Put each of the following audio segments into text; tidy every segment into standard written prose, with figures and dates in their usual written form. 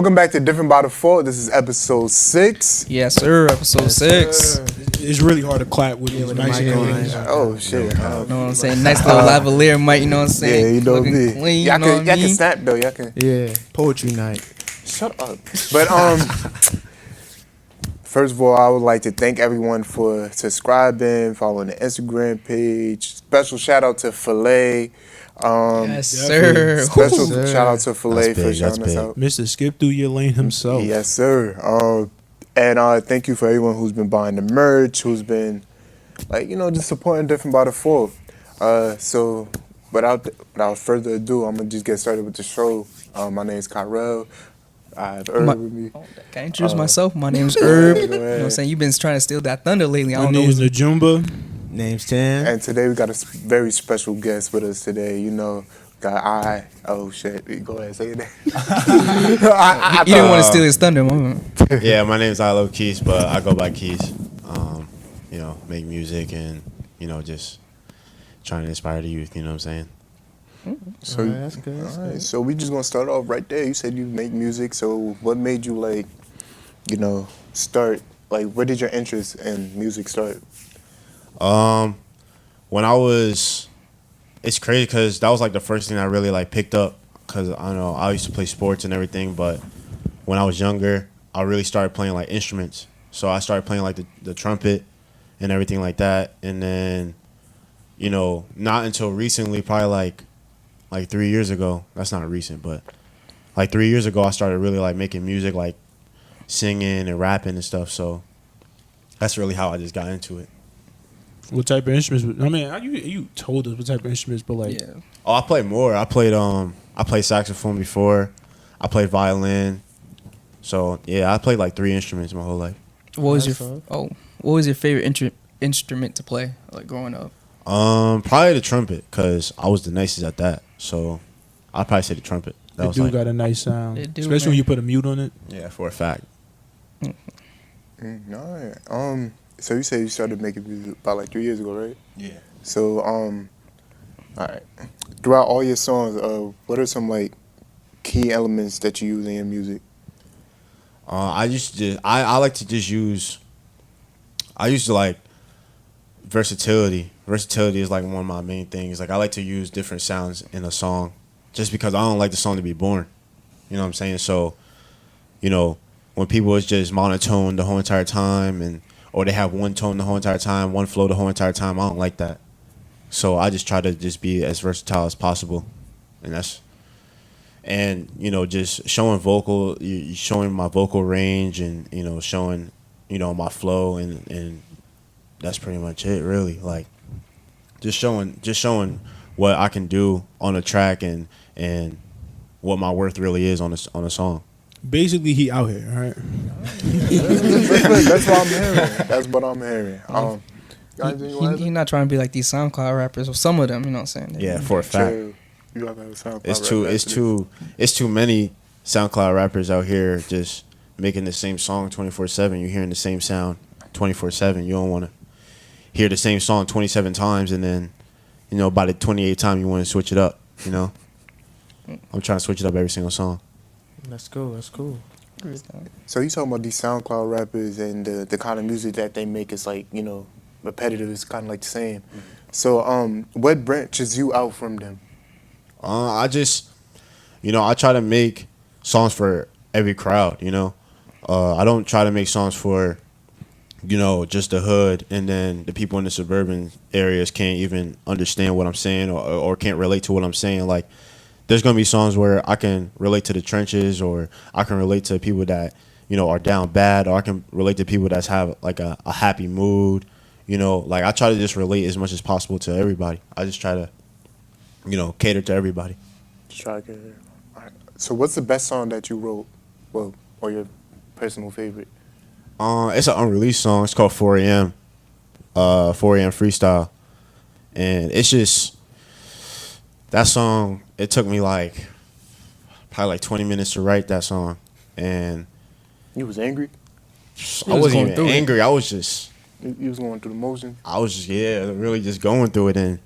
Welcome back to Different by Default. This is episode 6. Yes, sir. Episode 6. It's really hard to clap with these microphones. Oh, shit. You know what I'm saying? Nice little lavalier mic, you know what I'm saying? Yeah, you know Looking me. clean, Y'all you know can, what I y'all can mean? snap, though. Y'all can. Yeah, poetry night. Shut up. But, first of all, I would like to thank everyone for subscribing, following the Instagram page. Special shout out to Filet. Yes, sir. Special Sir. shout out to Filet for That's shouting us big. out. Mr. Skip through your lane himself. Yes, sir. And thank you for everyone who's been buying the merch, who's been, just supporting Different by Default. So, without further ado, I'm going to just get started with the show. My name is Kyrell. I have Herb with me. Can I introduce myself? My name's Herb. Go You know what I'm ahead. saying? You've been trying to steal that thunder lately. I My don't know. name is Najumba. Name's Tam. And today we got a very special guest with us today. Oh shit, go ahead, say your name. You didn't want to steal his thunder, man. Yeah, my name's Ilovekeese, but I go by Keese. Make music and, just trying to inspire the youth, you know what I'm saying? So, Alright, that's good, that's all right, good. so we just gonna start off right there. You said you make music, so what made you start? Where did your interest in music start? When it's crazy because that was like the first thing I really picked up because I used to play sports and everything, but when I was younger, I really started playing like instruments. So I started playing like the trumpet and everything like that, and then not until recently, probably like 3 years ago. That's not recent, but like 3 years ago, I started really making music, like singing and rapping and stuff. So that's really how I just got into it. What type of instruments? I mean, you told us what type of instruments, but Yeah. Oh, I played more. I played saxophone before. I played violin. So yeah, I played like 3 instruments my whole life. What was That's your What was your favorite instrument to play growing up? Probably the trumpet because I was the nicest at that. So I'd probably say the trumpet. That it was do got a nice sound, It do, especially man. when you put a mute on it. yeah, for a fact. No. So you said you started making music about like 3 years ago, right? Yeah. So all right. Throughout all your songs, what are some key elements that you use in your music? I like to just use. I used to like versatility. Versatility is like one of my main things. Like I like to use different sounds in a song, just because I don't like the song to be boring. You know what I'm saying? So, when people is just monotone the whole entire time, or they have one tone the whole entire time, one flow the whole entire time, I don't like that. So I just try to just be as versatile as possible, just showing my vocal range and showing my flow and that's pretty much it really. Like just showing what I can do on a track and what my worth really is on a song. Basically, he out here, all right? That's what I'm hearing. That's what I'm hearing. He's not trying to be like these SoundCloud rappers, or some of them, you know what I'm saying? Yeah, for a fact. You have to have a SoundCloud It's too many SoundCloud rappers out here just making the same song 24/7. You're hearing the same sound 24/7. You don't want to hear the same song 27 times and then by the 28th time you want to switch it up. I'm trying to switch it up every single song. That's cool. That's cool. So you talking about these SoundCloud rappers and the kind of music that they make is repetitive. It's kind of like the same. So what branches you out from them? I just, I try to make songs for every crowd, I don't try to make songs for, just the hood and then the people in the suburban areas can't even understand what I'm saying or can't relate to what I'm saying. Like, there's going to be songs where I can relate to the trenches or I can relate to people that, are down bad, or I can relate to people that have like a happy mood. I try to just relate as much as possible to everybody. I just try to cater to everybody. All right. So what's the best song that you wrote, or your personal favorite? It's an unreleased song. It's called 4 a.m. 4 a.m. Freestyle. And it's just, that song, it took me probably 20 minutes to write that song. And You was angry? I wasn't even angry. I was just, You was going through the motions? I was just, really just going through it.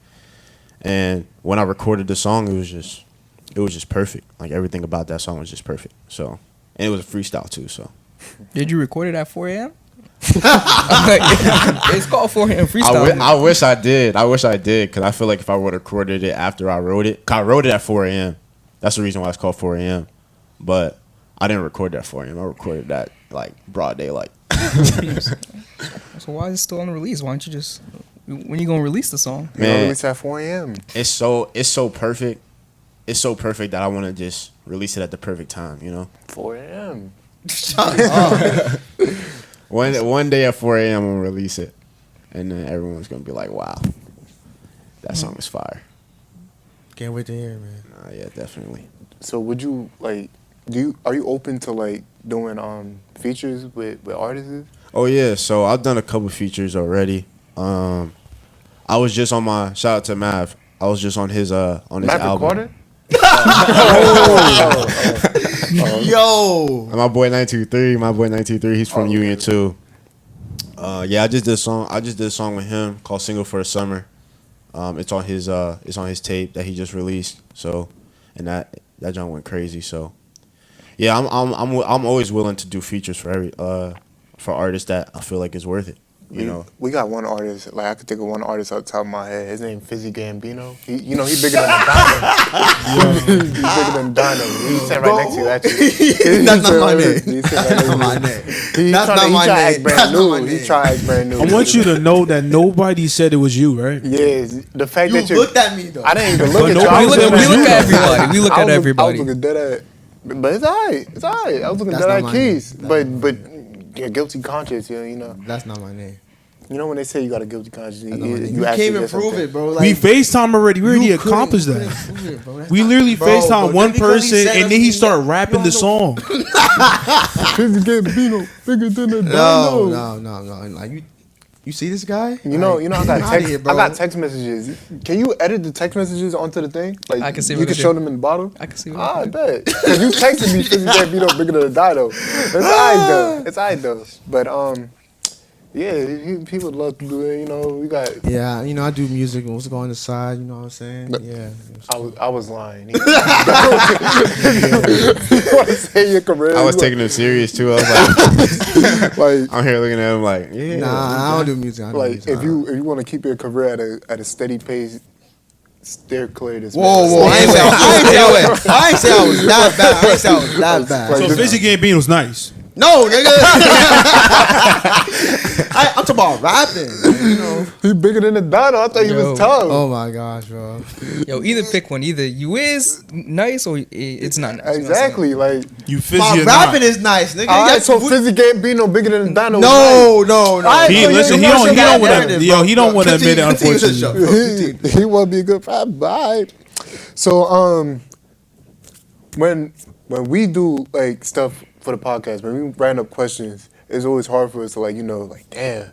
And when I recorded the song, it was just perfect. Like, everything about that song was just perfect. So and it was a freestyle too. So Did you record it at 4 a.m.? It's called 4 a.m. freestyle. I wish I did. I wish I did because I feel like if I would have recorded it after I wrote it, 'cause I wrote it at 4 a.m. That's the reason why it's called 4 a.m. But I didn't record that 4 a.m. I recorded that like broad daylight. So why is it still unreleased? Why don't you just when you gonna release the song? Man, release at 4 a.m. It's so perfect. It's so perfect that I want to just release it at the perfect time. 4 a.m. One day at 4 a.m. I'm gonna release it, and then everyone's gonna be like, "Wow, that song is fire." Can't wait to hear it, man. Yeah, definitely. So would you like? Are you open to like doing features with artists? Oh yeah, so I've done a couple features already. I was just on my shout out to Mav. I was just on his Mav album. recorded? Yo, And my boy 923, he's from Union too. Yeah, I just did a song with him called "Single for the Summer." It's on his tape that he just released. So, and that joint went crazy. So, yeah, I'm always willing to do features for artists that I feel like is worth it. We got one artist, like I could think of one artist off the top of my head. His name Fizzy Gambino. He bigger than Dino. He's bigger than Dino. He's sitting right next to you, actually. That's not my name. That's not my name. That's not my name. That's not my name. He tried to act brand new. I want you to know that nobody said it was you, right? Yeah, the fact You that you looked at me though. I didn't even look at you. nobody I was said looking it was We look you. at everybody. We look at I was everybody. looking dead at, but it's alright. It's alright. I was looking That's dead not at my Keys, name. but your guilty conscience, That's not my name. You know when they say you got a guilty conscience, That's not my name. you You actually can't even get prove something. it, bro. We FaceTime already. We already you couldn't- accomplished couldn't that. prove it, bro. That's We not- literally Bro, FaceTime bro, one just because he person said and then he us, started rapping the song. Fizzy Gambino, bigger than a No, dino. no. Like you see this guy? You know, I got outta text. here, I bro. got text messages. Can you edit the text messages onto the thing? Like I can see you what can I show do. them in the bottom. I can see what I I bet. Cause you texted me Fizzy Gambino bigger than a dino. It's alright though. It's alright though. But yeah, people love to do it. We got. Yeah, I do music and what's going on the side, you know what I'm saying? Yeah. I was lying. You want to say your career? I was taking him serious too. I was like, I'm here looking at him like, yeah. Nah, I don't do music. I don't do Like music. if you want to keep your career at a steady pace, steer clear of this. Whoa, I ain't say I was that bad. I ain't say I was that bad. So Fizzy Gambino's nice. No, nigga. I'm talking about rapping. He bigger than a dino. I thought he Yo. was tough. Oh my gosh, bro. Yo, either pick one. Either you is nice or it's not nice. Exactly. Like, You Fizzy My or rapping not. is nice, nigga. all right, Yes, so we- Fizzy Gambino bigger than a dino. No. Alright, He so listen. He you don't. He got don't want narrative, to. Yo, he don't want to admit it. Continue the show. Unfortunately, he want to be a good rapper. Bye. So when we do like stuff for the podcast, when we round up questions, it's always hard for us to like damn,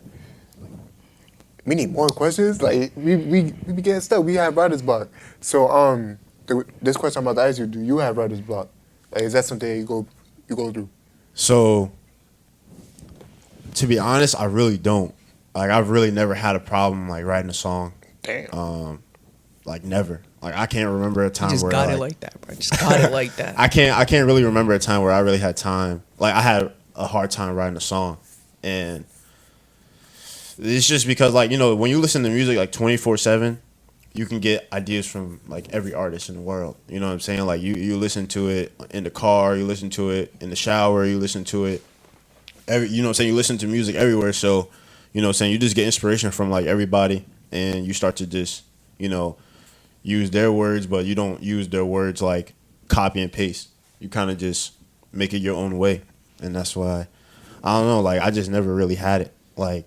we need more questions. Like we be getting stuck. We have writer's block. So this question I'm about to ask you: do you have writer's block? Like, is that something you go through? So, to be honest, I really don't. Like, I've really never had a problem like writing a song. Damn. Like never. Like I can't remember a time Just where got like, it like that, bro. Just got it like that. I can't really remember a time where I really had time. Like I had a hard time writing a song, and it's just because like when you listen to music like 24/7, you can get ideas from like every artist in the world. You know what I'm saying? Like you listen to it in the car, you listen to it in the shower, you listen to it you know what I'm saying? You listen to music everywhere, so you know what I'm saying? You just get inspiration from like everybody, and you start to just use their words, but you don't use their words like copy and paste. You kind of just make it your own way, and that's why I don't know. Like I just never really had it like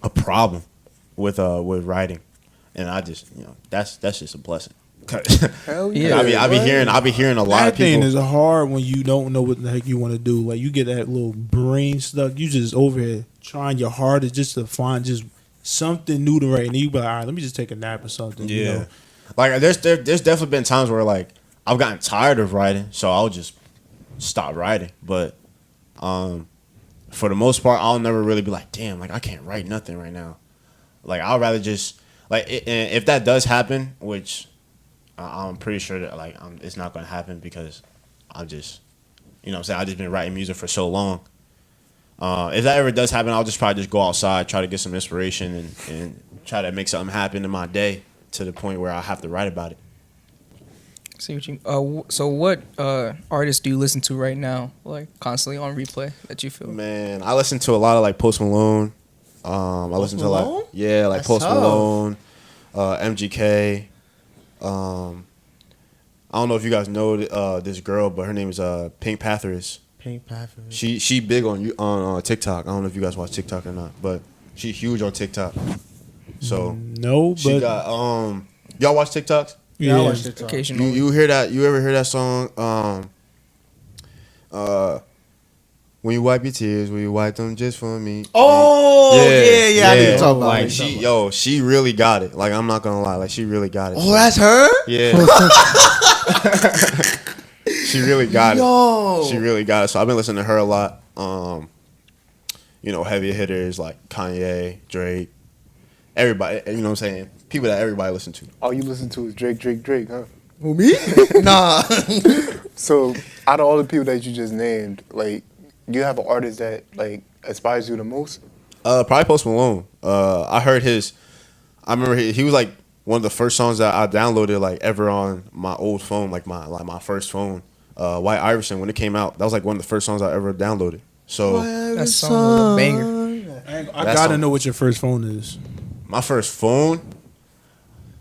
a problem with writing, and I just that's just a blessing. Hell yeah. I be hearing a lot that of people. thing is hard when you don't know what the heck you want to do. Like you get that little brain stuck. You just over here trying your hardest just to find just something new to write, and you be like, all right, let me just take a nap or something. Yeah. You know? Like there's definitely been times where like I've gotten tired of writing, so I'll just stop writing. But for the most part, I'll never really be like, damn, like I can't write nothing right now. Like I'd rather just like if that does happen, which I'm pretty sure that like it's not gonna happen because I'm just You know what I'm saying? I just been writing music for so long. If that ever does happen, I'll just probably just go outside, try to get some inspiration, and try to make something happen in my day to the point where I have to write about it. See what you. So what artists do you listen to right now, like constantly on replay that you feel? Man, I listen to a lot of like Post Malone. I listen to Malone? like like That's Post tough. Malone, MGK. I don't know if you guys know this girl, but her name is Pink Panthers. Pink Panther. She big on TikTok. I don't know if you guys watch TikTok or not, but she's huge on TikTok. So No, she but got y'all watch TikToks? Yeah, I yeah. watched it. Occasionally. You hear that? You ever hear that song? When you wipe your tears, will you wipe them just for me? Oh, yeah. I need to talk about like it. she really got it. Like I'm not gonna lie, like she really got it. Oh, that's her? Yeah. She really got Yo. it. She really got it. So I've been listening to her a lot. Heavy hitters like Kanye, Drake, everybody. You know what I'm saying? People that everybody listen to. All you listen to is Drake, huh? Who, me? Nah. So, out of all the people that you just named, like, do you have an artist that like inspires you the most? Probably Post Malone. I heard his. I remember he was like one of the first songs that I downloaded like ever on my old phone, like my first phone. White Iverson, when it came out, that was like one of the first songs I ever downloaded. So That song was a banger. I That gotta song. know what your first phone is. my first phone.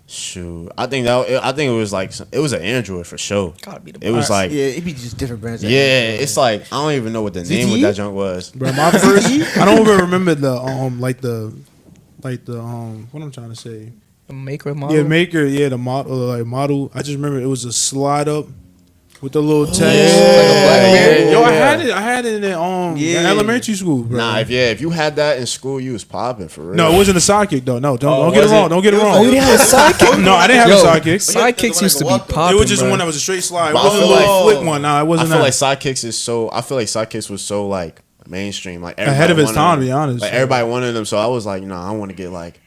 Shoot, I think it was like it was an Android for sure. Gotta be the It was like Yeah, it be just different brands. yeah, it's like I don't even know what the name of that junk was. Bro, my first, I don't even remember the what I'm trying to say. The maker model. Yeah, maker, the model. I just remember it was a slide up with the little text. Like a Blackberry. Yo, I had it in Yeah. elementary school, bro. Nah, if you had that in school, you was popping for real. No, it wasn't a sidekick though. No, don't get it was wrong. it? Don't get it wrong. Oh, you didn't have a sidekick? No, I didn't have Yo, a sidekick. Sidekicks used to be popping. It was just bro. one that was a straight slide. It But I wasn't a feel little like- flick one. Nah, it I wasn't feel that. like Sidekicks is so. I feel like Sidekicks was so like mainstream, like Ahead of everybody its time, wanted to be them. honest. Like everybody wanted them, so I was like, I want to get like,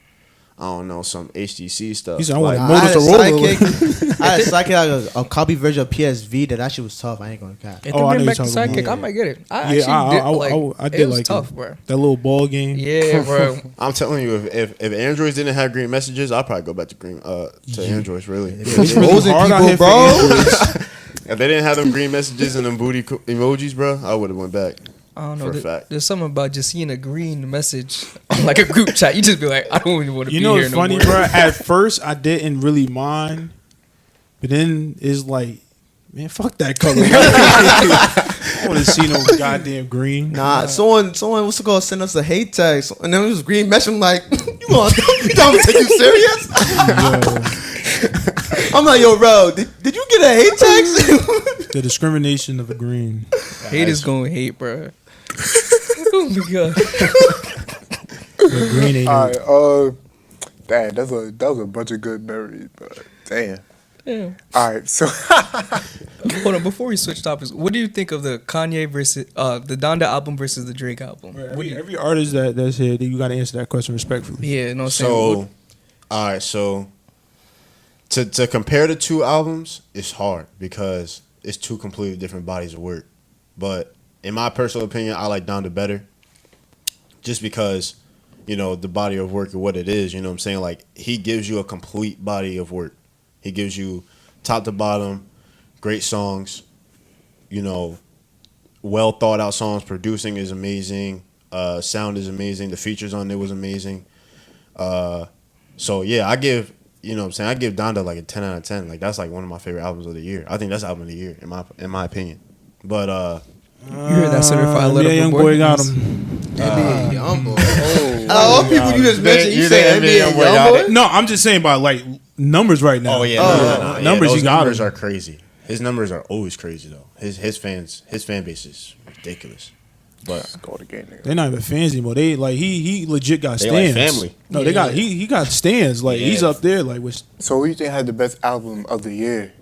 I don't know, some HTC stuff. He said, I Like, want I had a Motorola. sidekick. I had a sidekick, like a copy version of PSV. That shit was tough. I ain't gonna cap. If Oh, I they know bring back you're the talking sidekick, about. I might get it. I Yeah, actually did. Like, I it did was like tough, it. bro. That little ball game. Yeah, bro. I'm telling you, if Androids didn't have green messages, I'd probably go back to Androids. Really, It's if really Exposing hard out people, here for bro. Androids. they didn't have them green messages and them booty emojis, bro, I would have went back. I don't know. For a fact. There's something about just seeing a green message on like a group chat. You just be like, I don't even want to You be know here what's no funny, more. bro? At first, I didn't really mind, but then it's like, man, fuck that color. I don't want to see no goddamn green. Nah, someone what's it called sent us a hate text, and then it was green mesh. I'm like, you want you don't take you serious? I'm like, yo, bro, did you get a hate text? The discrimination of the green. Haters gonna hate, bro. Oh my god. The green ain't. All right, damn, that was a bunch of good memories, but damn. Yeah. All right, so Hold on, before we switch topics, what do you think of the Kanye versus the Donda album versus the Drake album? Every artist that's here, you got to answer that question respectfully. Yeah, you know what I'm saying? So, all right, so to compare the two albums is hard because it's two completely different bodies of work. But in my personal opinion, I like Donda better, just because the body of work and what it is. You know what I'm saying? Like he gives you a complete body of work. He gives you top to bottom, great songs. Well thought out songs. Producing is amazing. Sound is amazing. The features on it was amazing. So yeah, I give I give Donda like a 10 out of 10. Like that's like one of my favorite albums of the year. I think that's album of the year in my opinion. But you heard that certified letter Yeah, young boy boy got him. NBA Youngboy. All people you just mentioned, you you say think NBA NBA got Youngboy? No, I'm just saying by like numbers right now. Oh yeah, no. Numbers those you got numbers him. are crazy. His numbers are always crazy though. His fan base is ridiculous. But go to game, nigga. They're not even fans anymore. They like he legit got They like stands. family. No, they got he got stands. Like he's Yeah. up there. Like with So who you think had the best album of the year?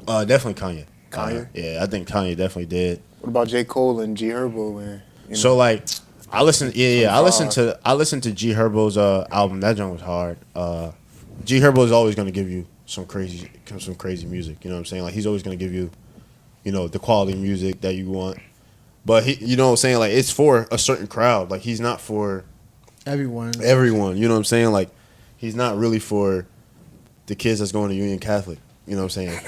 definitely Kanye. Kanye? Yeah, I think Kanye definitely did. What about J. Cole and G Herbo? And So like I listened I listened to G Herbo's album. That joint was hard. G Herbo is always gonna give you some crazy music. You know what I'm saying? Like he's always gonna give you the quality music that you want. But he, you know what I'm saying, like it's for a certain crowd. Like he's not for Everyone. you know what I'm saying? Like he's not really for the kids that's going to Union Catholic. You know what I'm saying?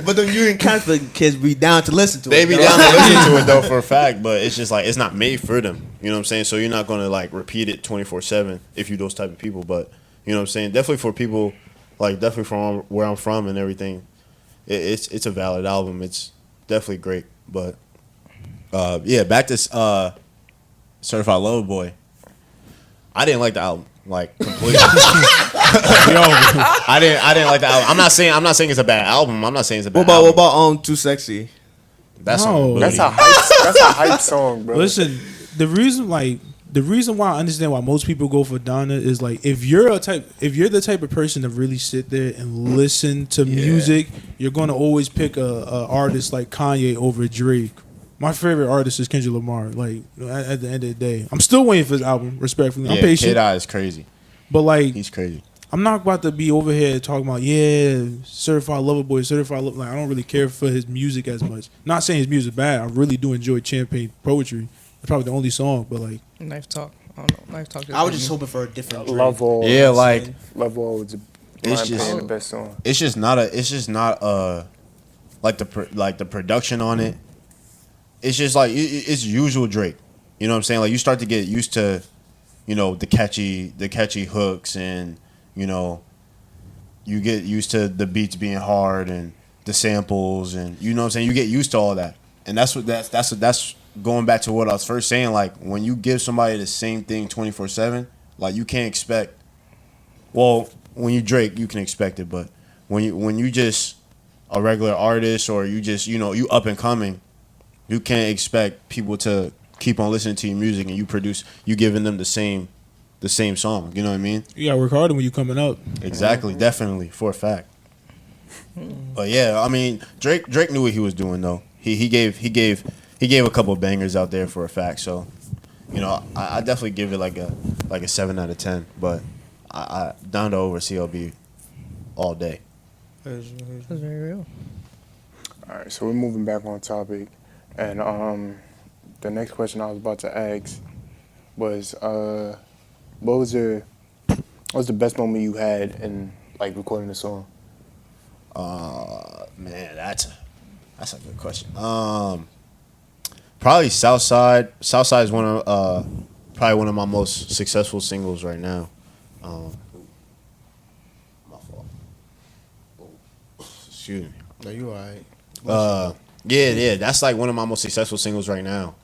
But the Union Catholic kids be down to listen to They it. be down to listen to it though for a fact, but it's just like it's not made for them. You know what I'm saying? So you're not gonna like repeat it 24/7 if you those type of people. But you know what I'm saying? Definitely for people like definitely from where I'm from and everything, it's a valid album. It's definitely great. But yeah, back to Certified Lover Boy. I didn't like the album like completely. I didn't like the album. I'm not saying it's a bad album. I'm not saying it's a bad What album. about Too Sexy? That's No. That's a hype song, bro. Listen, the reason why I understand why most people go for Donda is like if you're the type of person to really sit there and listen to music, you're gonna always pick a artist like Kanye over Drake. My favorite artist is Kendrick Lamar. Like at the end of the day, I'm still waiting for his album. Respectfully, I'm patient. Kid Eye is crazy. But like, He's crazy. I'm not about to be over here talking about Certified Lover Boy, Certified Lover. Like I don't really care for his music as much. Not saying his music bad. I really do enjoy Champagne Poetry. It's probably the only song, but like Knife Talk. I don't know. Knife Talk. I was just hoping for a different Drake. Love All. Yeah, like Love All is It's just- the best song. it's just not like the production on it. It's just like it's usual Drake. You know what I'm saying? Like you start to get used to, the catchy hooks, and you get used to the beats being hard and the samples, and you know what I'm saying. You get used to all that, and that's going back to what I was first saying. Like when you give somebody the same thing 24/7, like you can't expect. Well, when you Drake, you can expect it, but when you just a regular artist or you just you up and coming, you can't expect people to keep on listening to your music and you giving them the same song. You know what I mean? you gotta work harder when you coming up. Exactly, definitely for a fact. But yeah, I mean Drake knew what he was doing though. He gave a couple of bangers out there for a fact. So I definitely give it like a 7 out of 10. But I down to over CLB all day. That's very real. All right, so we're moving back on topic, and the next question I was about to ask was, what was the best moment you had in like recording the song? Man, that's a good question. Probably Southside. Southside is probably one of my most successful singles right now. My fault. Excuse me. No, you alright. Yeah, that's like one of my most successful singles right now.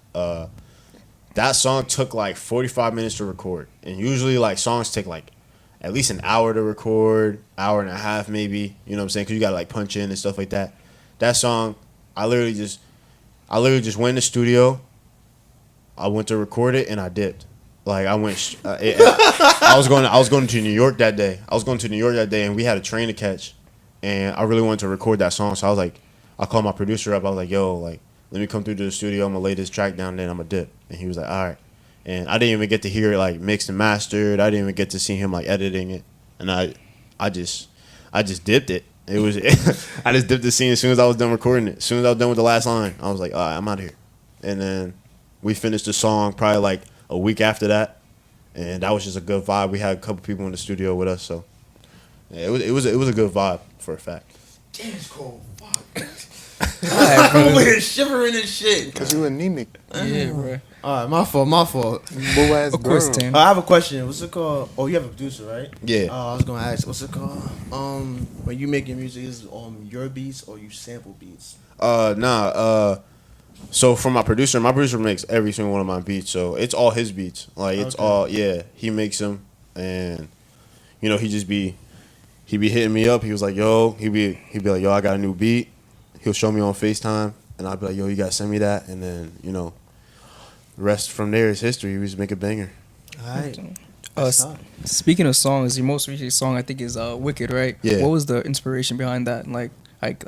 That song took like 45 minutes to record, and usually like songs take like at least an hour to record, hour and a half maybe. You know what I'm saying? Because you gotta like punch in and stuff like that. That song, I literally just went in the studio. I went to record it and I dipped. Like I went, I was going to New York that day. And we had a train to catch, and I really wanted to record that song. So I was like, I called my producer up. I was like, yo, like, let me come through to the studio. I'm gonna lay this track down, and then I'm gonna dip. And he was like, all right. And I didn't even get to hear it like mixed and mastered. I didn't even get to see him like editing it. And I just dipped it. It was I just dipped the scene as soon as I was done recording it. As soon as I was done with the last line, I was like, all right, I'm out of here. And then we finished the song probably like a week after that, and that was just a good vibe. We had a couple people in the studio with us, so yeah, it was a good vibe for a fact. Damn, it's cold. Fuck. I'm over here shivering and shit. Cause you anemic. Yeah, bro. All right, my fault. Boo ass Of course, girl. Tim. I have a question. What's it called? Oh, you have a producer, right? Yeah. I was gonna ask, what's it called? When you making music, is it your beats or you sample beats? So for my producer makes every single one of my beats. So it's all his beats. Like it's Okay. all he makes them, and he be hitting me up. He was like, yo, he'd be like, yo, I got a new beat. He'll show me on FaceTime, and I'd be like, yo, you gotta send me that, and then the rest from there is history. We just make a banger. All right. Speaking of songs, your most recent song I think is "Wicked," right? Yeah. What was the inspiration behind that, and like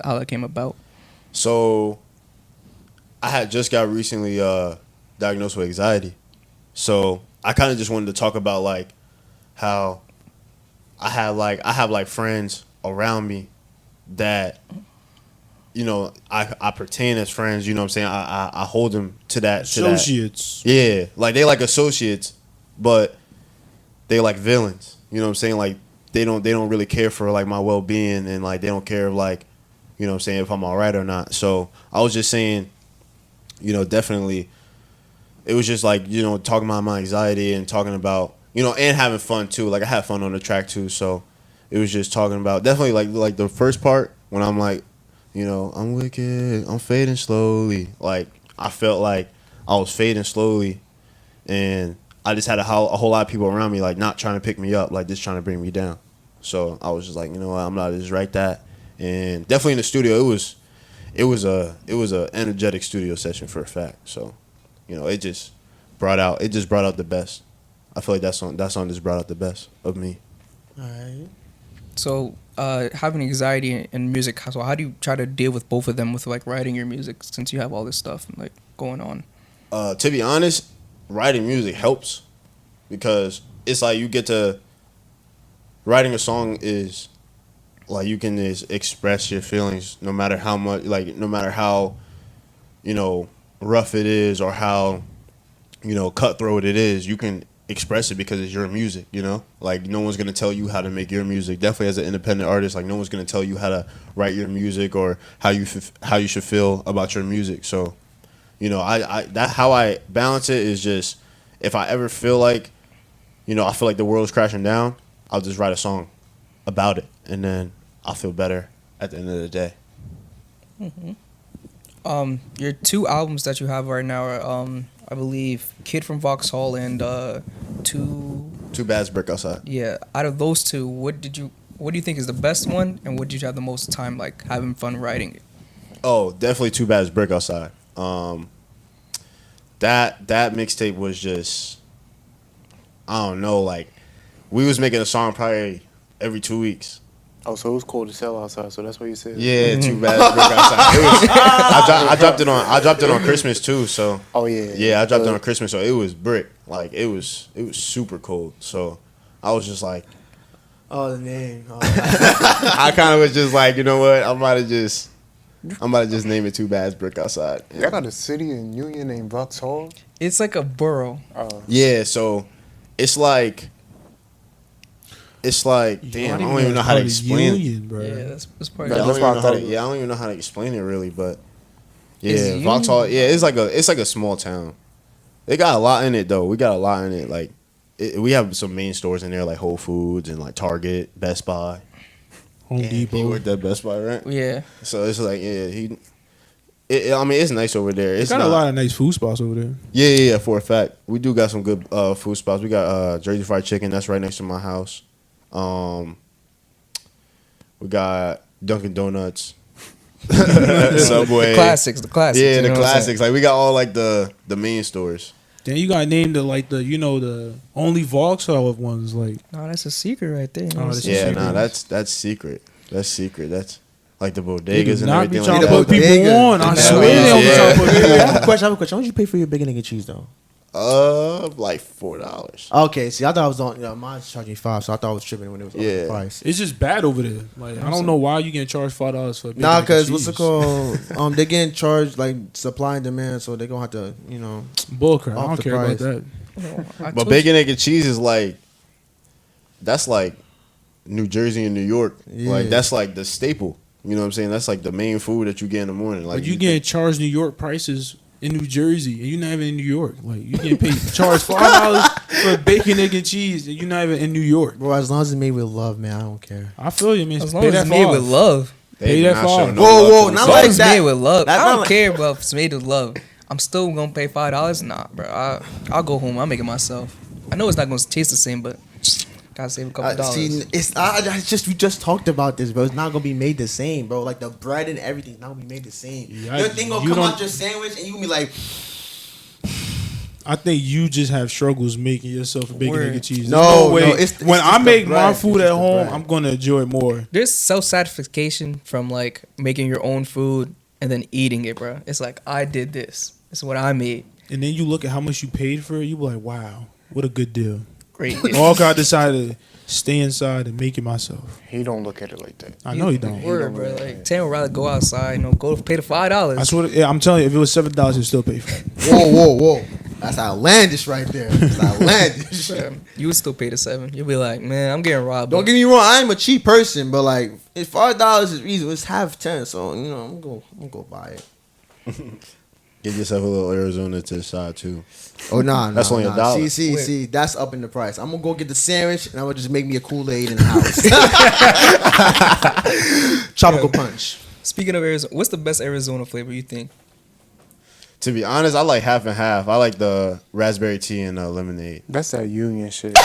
how that came about? So I had just got recently diagnosed with anxiety. So I kind of just wanted to talk about like how I have like friends around me that I pertain as friends. You know what I'm saying? I hold them to that. Associates. Yeah, like they like associates, but they like villains. You know what I'm saying? Like they don't really care for like my well being, and like they don't care if like, you know what I'm saying, if I'm all right or not. So I was just saying, definitely, it was just like, talking about my anxiety and talking about, and having fun too. Like I had fun on the track too. So it was just talking about definitely like the first part when I'm like, I'm wicked, I'm fading slowly. Like I felt like I was fading slowly, and I just had a whole lot of people around me like not trying to pick me up, like just trying to bring me down. So I was just like, you know what, I'm not just write that. And definitely in the studio, it was a energetic studio session for a fact. So, it just brought out the best. I feel like that song just brought out the best of me. All right. So, having anxiety in music, so how do you try to deal with both of them with like writing your music since you have all this stuff like going on? To be honest, writing music helps because it's like you get to writing a song is like you can just express your feelings no matter how much, like no matter how rough it is or how cutthroat it is. You can express it because it's your music. Like no one's gonna tell you how to make your music. Definitely as an independent artist, like no one's gonna tell you how to write your music or how you should feel about your music. So that how I balance it is just if I ever feel like I feel like the world's crashing down, I'll just write a song about it, and then I'll feel better at the end of the day. Your two albums that you have right now are I believe Kid from Vauxhall and Too Bad's Brick Outside. Yeah, out of those two, what do you think is the best one, and what did you have the most time like having fun writing it? Oh, definitely Too Bad's Brick Outside. That mixtape was just, I don't know, like we was making a song probably every 2 weeks. Oh, so it was cold to sell outside. So that's what you said. Yeah, Too Bad's Brick Outside. It was, I dropped it on Christmas too. So Oh yeah. yeah, I dropped it on Christmas, so it was brick. Like it was super cold. So I was just like, Oh, the name. Oh, I kind of was just like, you know what? I'm about to just name it Too Bad's Brick Outside. Y'all got a city in Union named Vauxhall. It's like a borough. Yeah, so it's like damn, I don't even know how to explain it. Bro. Yeah, that's part Yeah, of I it. that's don't why I even know how thought to, it was- I don't even know how to explain it really, but Is yeah, Union- Vauxhall. Yeah, it's like a small town. They got a lot in it though. We got a lot in it. Like we have some main stores in there like Whole Foods and like Target, Best Buy. Home He Depot. worked at Best Buy, right? Yeah. So it's like I mean, it's nice over there. It's It's got not, a lot of nice food spots over there. Yeah, for a fact. We do got some good food spots. We got Jersey Fried Chicken. That's right next to my house. We got Dunkin' Donuts, Subway, The classics. Yeah, you the know what I'm saying? classics. Like we got all like the main stores. Then you got named the only Vauxhall ones like. No, that's a secret right there. You know Oh, what I'm that's a saying? Yeah, secret. that's secret. That's secret. That's like the They bodegas do and not be everything trying like to that. put people Bodega. on. I Yeah. swear they don't be Yeah. trying to put I people have a on. question. How much you pay for your bacon, egg, and cheese though? Like $4. Okay, see, I thought I was on. Mine's charging $5, so I thought I was tripping when it was on Yeah. the price. It's just bad over there. Like I don't know why you getting charged $5 for. bacon, Nah, egg, and cause what's it cheese. called? They're getting charged like supply and demand, so they're gonna have to, Bullcrap. I Off don't the care about price. that. I But told bacon, egg, and cheese is like that's like New Jersey and New York. Yeah. Like that's like the staple. You know what I'm saying? That's like the main food that you get in the morning. Like But you getting charged New York prices in New Jersey, and you're not even in New York. Like you getting paid charged $5 for bacon, egg, and cheese, and you're not even in New York. bro. As long as it's made with love, man, I don't care. I feel you, man. as Pay long as that it's made $5. with love. they pay do that not $5. show no Whoa, love whoa, to the not As song. long like as it's that. made with love. That's I not don't like- care about if it's made with love. I'm still gonna pay $5. Nah, bro. I'll go home. I'll make it myself. I know it's not gonna taste the same, but gotta save a couple dollars. See, we just talked about this, bro. It's not gonna be made the same, bro. Like the bread and everything's not gonna be made the same. Yeah, Your thing gonna you come don't- out your sandwich, and you gonna be like, I think you just have struggles making yourself a bacon, Word. egg, and cheese. There's No, way. no, it's when just I the make my bread. food It's at just the home, bread. I'm gonna enjoy it more. There's self satisfaction from like making your own food and then eating it, bro. It's like I did this. It's what I made. And then you look at how much you paid for it. You be like, wow, what a good deal. Great. All God decided to stay inside and make it myself. He don't look at it like that. I know you don't. Word, bro. Like Tam would rather go outside, go pay the $5. I swear, I'm telling you, if it was $7, he'd still pay for it. Whoa. That's outlandish right there. That's outlandish. Bro, you would still pay the $7. You'll be like, man, I'm getting robbed. Don't get me wrong, I am a cheap person, but like, if $5 is reasonable, it's half 10, so I'm gonna go buy it. Get yourself a little Arizona to the side too. Oh nah, That's only $1. See, that's up in the price. I'm gonna go get the sandwich, and I'm gonna just make me a Kool-Aid in the house. Tropical punch. Speaking of Arizona, what's the best Arizona flavor you think? To be honest, I like half and half. I like the raspberry tea and lemonade. That's that union shit.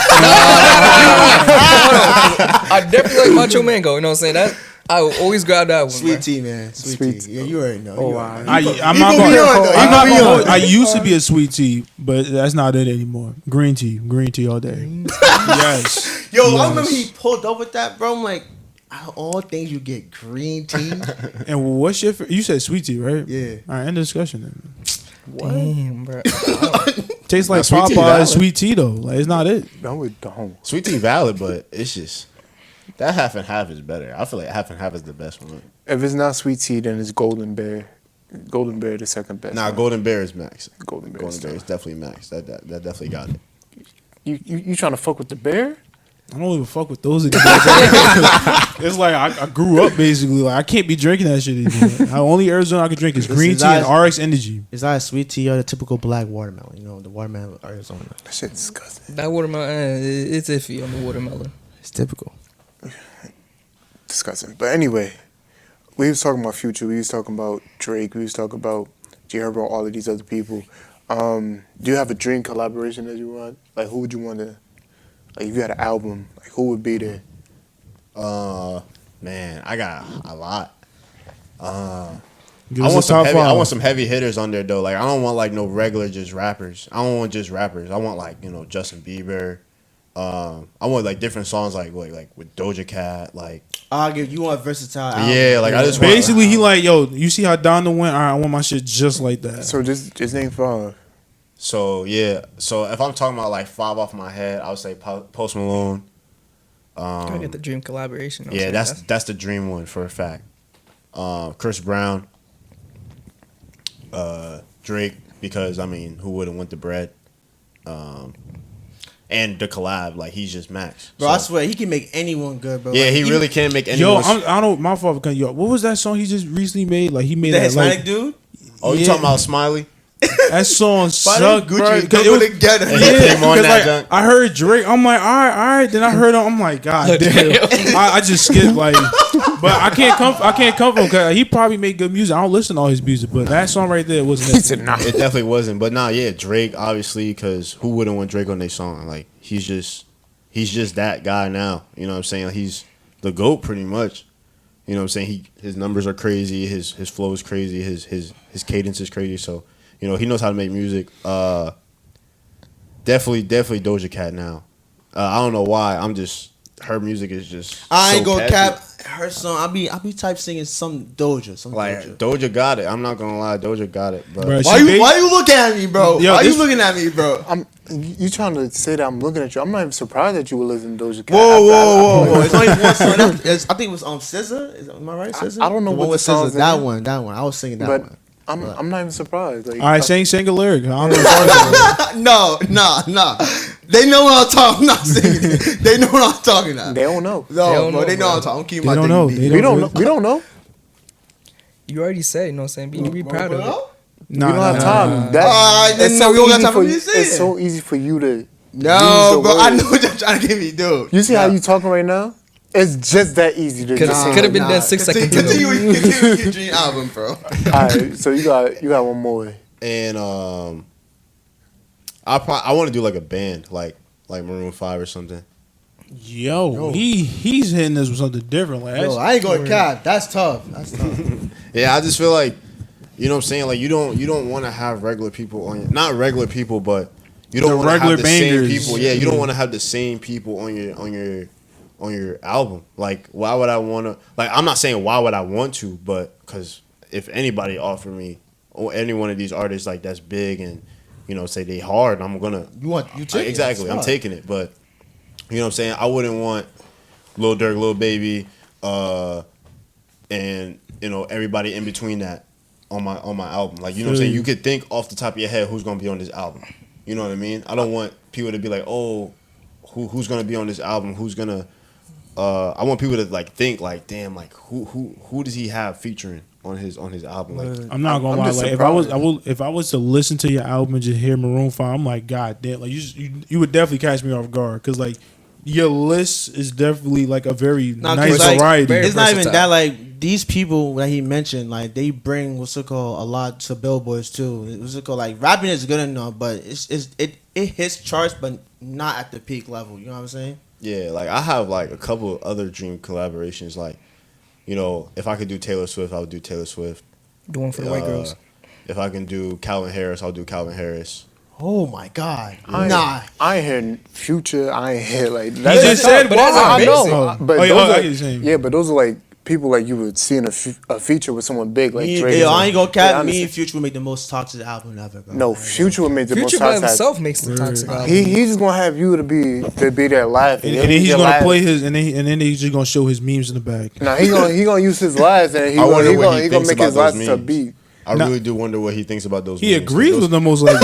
I definitely like Macho Mango. You know what I'm saying? That I will always grab that one. Sweet bro. tea, man. Sweet Sweet tea. Yeah, you already know. Oh, You wow. already know. I'm not gonna. I'm not gonna. I You used to be a sweet tea, but that's not it anymore. Green tea all day. Yes. Yo, Yes. I remember he pulled up with that, bro. I'm like, out of all things, you get green tea. And what's your? You said sweet tea, right? Yeah. All right, end of discussion. Then. Damn, bro. Tastes like Sweet tea Popeye valid. sweet tea though. Like it's not it. No, it don't. Sweet tea valid, but it's just that half and half is better. I feel like half and half is the best one. If it's not sweet tea, then it's Golden Bear. Golden Bear, the second best. Nah, one. Golden Bear is max. Golden Bear. Golden Bear is definitely max. That definitely got it. You trying to fuck with the bear? I don't even fuck with those anymore. It's like I grew up basically. Like I can't be drinking that shit anymore. The only Arizona I can drink is green tea and RX Energy. It's not a sweet tea or the typical black watermelon. You know, the watermelon Arizona. That shit disgusting. That watermelon, it's iffy on the watermelon. It's typical. Disgusting. But anyway, we was talking about Future. We was talking about Drake. We was talking about J-Herbo, all of these other people. Do you have a dream collaboration that you want? Like, who would you want to? Like, if you had an album, like, who would be there? Man, I got a lot. Give I us want a some top heavy. I five. want some heavy hitters on there though. Like I don't want like no regular just rappers. I don't want just rappers. I want like Justin Bieber. I want like different songs like with Doja Cat. Like I'll give you want versatile. Album. yeah, like I just want, Basically, he like, yo, you see how Donda went? All right, I want my shit just like that. So just name five. So yeah. So if I'm talking about like 5 off my head, I would say Post Malone. Gotta get the dream collaboration. you know what Yeah, I'm saying? that's the dream one for a fact. Chris Brown, Drake, because I mean, who wouldn't want the bread? And the collab, like he's just max. Bro, So- I swear he can make anyone good, bro. yeah, Like, he even really can make Yo, anyone. I don't. My fault for cutting you off. What was that song he just recently made? Like he made The that Hispanic like dude. Oh, you yeah. talking about Smiley? that song sucked, bro. Gucci, 'Cause double together. Yeah. Yeah, came on because that like junk. I heard Drake, I'm like, all right. Then I heard him, I'm like, God damn. I just skipped like, but I can't come from because he probably made good music. I don't listen to all his music, but that song right there wasn't. He It. said, nah. It definitely wasn't. But nah, yeah, Drake obviously, because who wouldn't want Drake on their song? Like he's just that guy now. You know what I'm saying? He's the GOAT pretty much. You know what I'm saying? His numbers are crazy. His flow is crazy. His cadence is crazy. So he knows how to make music. Definitely Doja Cat now. I don't know why. Her music is just. I ain't so gonna catchy. cap her song. I be type singing some Doja, Like Doja. Doja got it. I'm not gonna lie, Doja got it. But Bruh, Why she you looking at me, bro? Yo, Why this- you looking at me, bro? You trying to say that I'm looking at you? I'm not even surprised that you would listen to Doja Cat. Whoa! It's only one song. I think it was SZA. Am I right? SZA. I don't know the what one the with song's SZA. That name. one. I was singing that But one. I'm not even surprised. Like, All right, sing a lyric. I don't know what you're talking about. No. They know what I'm talking. I'm not singing it. They know what I'm talking about. they don't know. No, don't bro. know, They know bro. what I'm talking. I'm keeping They my don't know. dignity. They We don't know. We don't know. You already said, you know what I'm saying? Be proud of it. Nah, We don't have time. That, Alright, then it's no, so we don't got easy time for for me you. to say It's it. so easy for you to. use No, the bro. I word. know what you're trying to get me, dude. You see how you talking right now? It's just that easy to Could just sing. have been done 6 seconds ago. Continue with your dream album, bro. All right, so you got one more. And I want to do like a band, like Maroon 5 or something. Yo, he's hitting us with something different. Like, Yo, that's- I ain't going cap. That's tough. Yeah, I just feel like, you know what I'm saying? Like you don't want to have regular people on your, not regular people, but you don't The want to have regular the bangers. same people. Yeah, you don't want to have the same people on your album. Like why would I want to? Like I'm not saying why would I want to, but because if anybody offered me or any one of these artists like that's big and say they hard, I'm gonna You take it. exactly. I'm It's taking it, but You know what I'm saying? I wouldn't want Lil Durk, Lil Baby, and everybody in between that on my album. Like, you know what I'm saying? You could think off the top of your head who's gonna be on this album. You know what I mean? I don't want people to be like, oh, who's gonna be on this album? Who's gonna? I want people to like think like, damn, like who does he have featuring on his album? Like, I'm not gonna lie. Like if I was to listen to your album and just hear Maroon 5, I'm like, God damn, like you would definitely catch me off guard because like your list is definitely like a very nice like, variety. It's not even that like these people that he mentioned, like they bring what's it called a lot to billboards too. What's it called, like rapping is good enough, but it hits charts, but not at the peak level. You know what I'm saying? Yeah, like I have like a couple other dream collaborations. Like, if I could do Taylor Swift, I would do Taylor Swift. Do one for the white girls. If I can do Calvin Harris, I'll do Calvin Harris. Oh my God! I ain't hear Future. I ain't hear like that. He just said, but that's I amazing. know, but I those get are, what you're saying. yeah, but those are like people like you would see in a feature with someone big like Me, Drake. I ain't gonna cap. Me honestly. and Future would make the most toxic album ever, bro. No, Future would make the Future most by toxic. himself makes the toxic album. He's just gonna have you to be there laughing, And then he's Your gonna live- play his, and then he's just gonna show his memes in the back. Nah, he gonna use his lives and he I wonder what gonna he make thinks his about lives those to a memes. beat. I really do wonder what he thinks about those. He memes. agrees Those- with them most likely.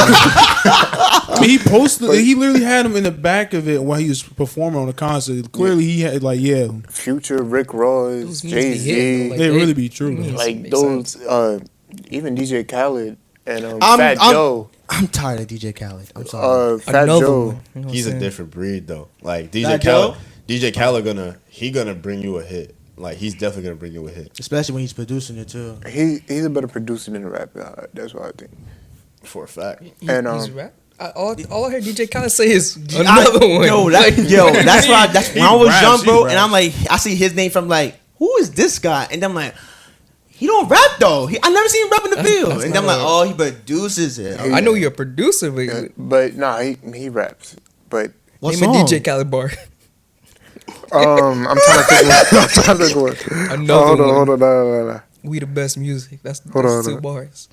I mean, he posted. He literally had him in the back of it while he was performing on the concert. Clearly, he had like, yeah, Future, Rick Ross, Those memes be hitting, Jay-Z, though, they really be true. memes like make those. sense. Even DJ Khaled and I'm- Fat I'm- Joe. I'm tired of DJ Khaled. I'm sorry. Fat Another Joe. one. You know what He's I'm a saying? different breed though. Like That DJ Khaled gonna bring you a hit. Like he's definitely gonna bring you a hit Especially when he's producing it too. He's a better producer than a rapper. That's what I think. for a fact. And He's rap. All I heard DJ Khaled say is another I- one. Yo, that's why. That's when I was raps, young, he bro. raps. And I'm like, I see his name from like, who is this guy? And I'm like, he don't rap though. I never seen him rap in the field. that's And I'm not like, oh, he produces it. I know you're a producer, but But nah, he raps. But What name song? a DJ Khaled bar. I'm trying to think. I'm trying to think. What. Another Hold one. on. Nah. We the best music. That's Hold on, 2 hold on. bars.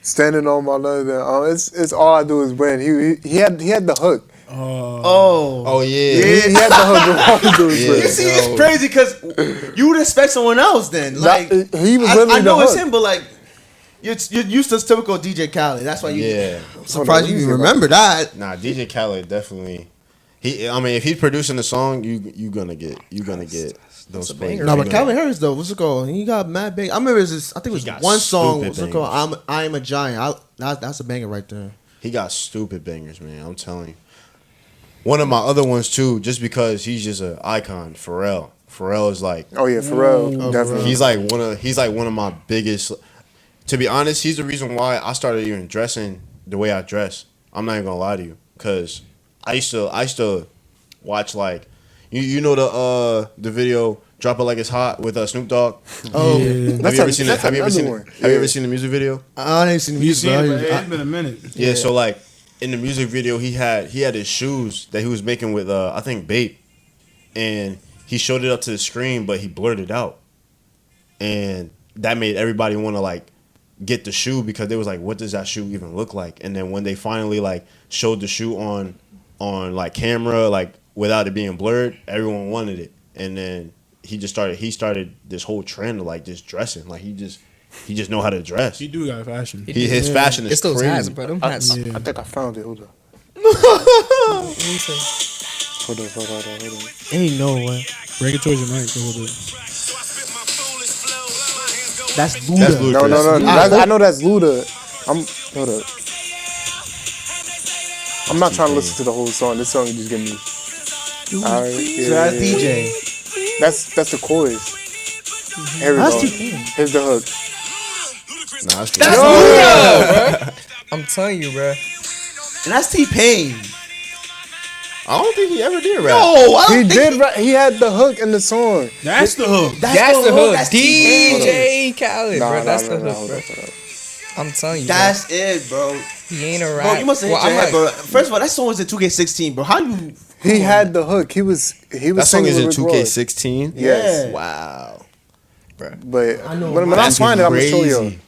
Standing on my love. It's all I do is win. He had the hook. Oh. Oh yeah. He had the hook. All I do is Yeah. win. You see, it's crazy because you would expect someone else then. Like, he was I literally know the it's hook. him, but like, you're used to typical DJ Khaled. That's why you. Yeah. I'm surprised you even remember that. Nah, DJ Khaled definitely. If he's producing the song, you gonna get those a plays. banger. No, You but gonna- Calvin Harris though, what's it called? He got mad bang. I remember I think it was got one song. stupid What's it called? I am a giant. That's a banger right there. He got stupid bangers, man. I'm telling you. One of my other ones too, just because he's just an icon. Pharrell. Pharrell is like Oh yeah, Pharrell, definitely. he's like one of my biggest. To be honest, he's the reason why I started even dressing the way I dress. I'm not even gonna lie to you, cause I used to watch like you know the video "Drop It Like It's Hot" with Snoop Dogg. Oh, Yeah. Have you ever seen it? that's Have you ever seen another it? one. Have you ever Yeah. seen the music video? I ain't seen the You music. seen it, but but I- it's been a minute. Yeah, so like in the music video, he had his shoes that he was making with I think Bape, and he showed it up to the screen, but he blurred it out, and that made everybody want to like get the shoe because they was like, what does that shoe even look like? And then when they finally like showed the shoe on like camera, like without it being blurred, everyone wanted it, and then he started this whole trend of like just dressing, like he just know how to dress. He do got fashion. His fashion is It's those crazy. hats, bro. Them hats. I think I found it. Hold on. What you say? Hold on. Ain't no way. Break it towards your mic. So hold it. That's Luda. That's Luda. No. I know that's Luda. Hold up. I'm not trying to listen to the whole song. This song just getting me. Alright, So that's DJ. That's the chorus. Here we That's go. T-Pain. Here's the hook. Nah, that's Luda, bro. I'm telling you, bro. And that's T-Pain. I don't think he ever did rap. No, I don't He think did. He had the hook in the song. That's the hook. That's the hook. That's T-Pain. DJ Khaled, Nah, bro. That's the hold hook, bro. up. I'm telling you, That's it, bro. bro. He ain't a Bro, rap. you must have hit Well, your I'm head, like, bro. First of all, that song was in 2K16, bro. How you? He had the hook. He was That song singing is in with Rick Ross. 2K16. Yes. Yeah. Wow. But I know. when I That's find it, I'm gonna show you. crazy.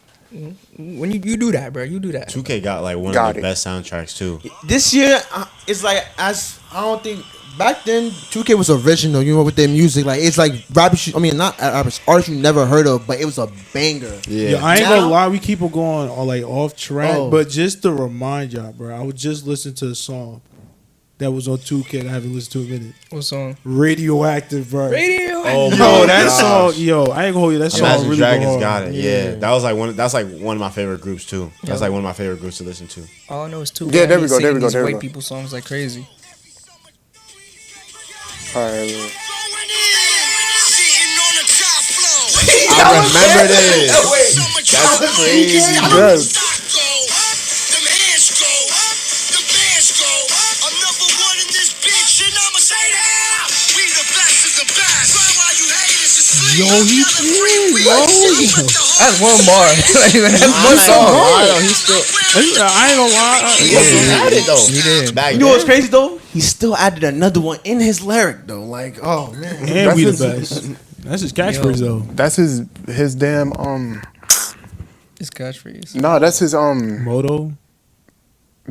When you do that, bro, you do that. 2K got like one Got of the it. best soundtracks too. This year, it's like as I don't think back then 2K was original. You know, with their music, like it's like rappers. I mean, not rappers, artists you never heard of, but it was a banger. Yeah, Yo, I ain't Now- gonna lie, we keep on going like off track, Oh. but just to remind y'all, bro, I would just listen to a song that was on 2K that I haven't listened to in a minute. What song? Radioactive, bro. Radio. Oh, Yo, my that gosh. song, yo, I ain't gonna hold you. That song Imagine really Dragons go hard. got it. Yeah. That was like one. That's like one of my favorite groups too. That's Yeah. like one of my favorite groups to listen to. All I know is two. Yeah, there we go, there we go, These there we white go. people songs like crazy. All right, man. I remember this. That's crazy. Yes. Yo, he did, That's one bar. Like, that's one song. He's still. I ain't gonna lie. He had it though. He did. Back You know what's then. crazy though? He still added another one in his lyric though. Like, oh man. And That's we his- the best. That's his catchphrase though. That's his damn His catchphrase. nah, that's his Moto.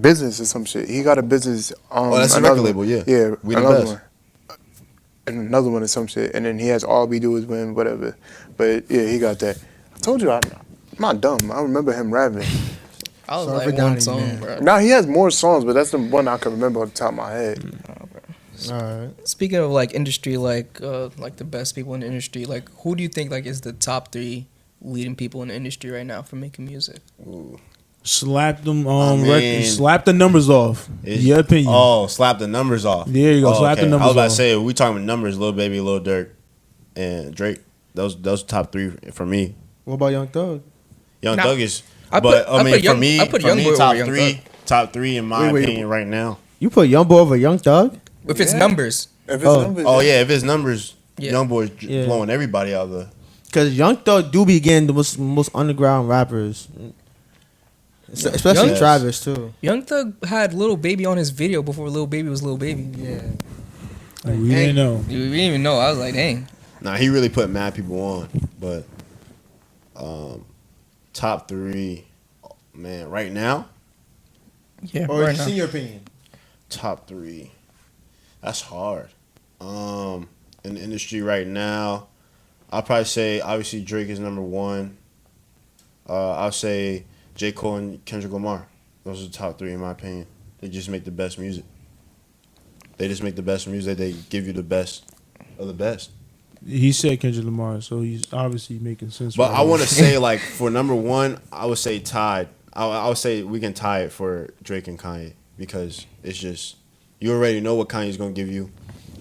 business or some shit. He got a business Oh, that's a another record one. label, yeah. Yeah, We the another best. one. And another one or some shit. And then he has All We Do Is Win, whatever. But yeah, he got that. I told you I'm not dumb. I remember him rapping. I was Sorry like for one doubting you, song, man. bro. Now he has more songs, but that's the one I can remember off the top of my head. All right. Speaking of like industry, like the best people in the industry, like who do you think like is the top 3 leading people in the industry right now for making music? Slap them I mean- records. Slap the numbers off. Your opinion. Oh, slap the numbers off. There you go, slap the I numbers was about off. to say, we talking about numbers, Lil Baby, Lil Durk, and Drake. Those top 3 for me. What about Young Thug? Young Nah, Thug is, I but put- I I mean, put Young- for me, I put for Young me, Boy over top Young 3, Thug. top 3 in my Wait. opinion right now. You put Young Boy over Young Thug? If it's Yeah. numbers, If it's Oh. numbers, Oh yeah, if it's numbers, Yeah. Young Boy's Yeah. blowing everybody out of the. Because Young Thug do be getting the most underground rappers. Especially Young- Travis too. Young Thug had Lil Baby on his video before Lil Baby was Lil Baby. Yeah. We didn't know. We didn't even know. I was like, dang. Nah, he really put mad people on, but top 3, man, right now, Yeah, Or right just now. in your opinion? top 3, that's hard. In the industry right now, I'll probably say obviously Drake is number 1. I'll say J. Cole and Kendrick Lamar. Those are the top 3 in my opinion. They just make the best music. They just make the best music. They give you the best of the best. He said Kendrick Lamar, so he's obviously making sense. But for I him. want to say, like, for number 1, I would say tied. I would say we can tie it for Drake and Kanye because it's just you already know what Kanye's gonna give you.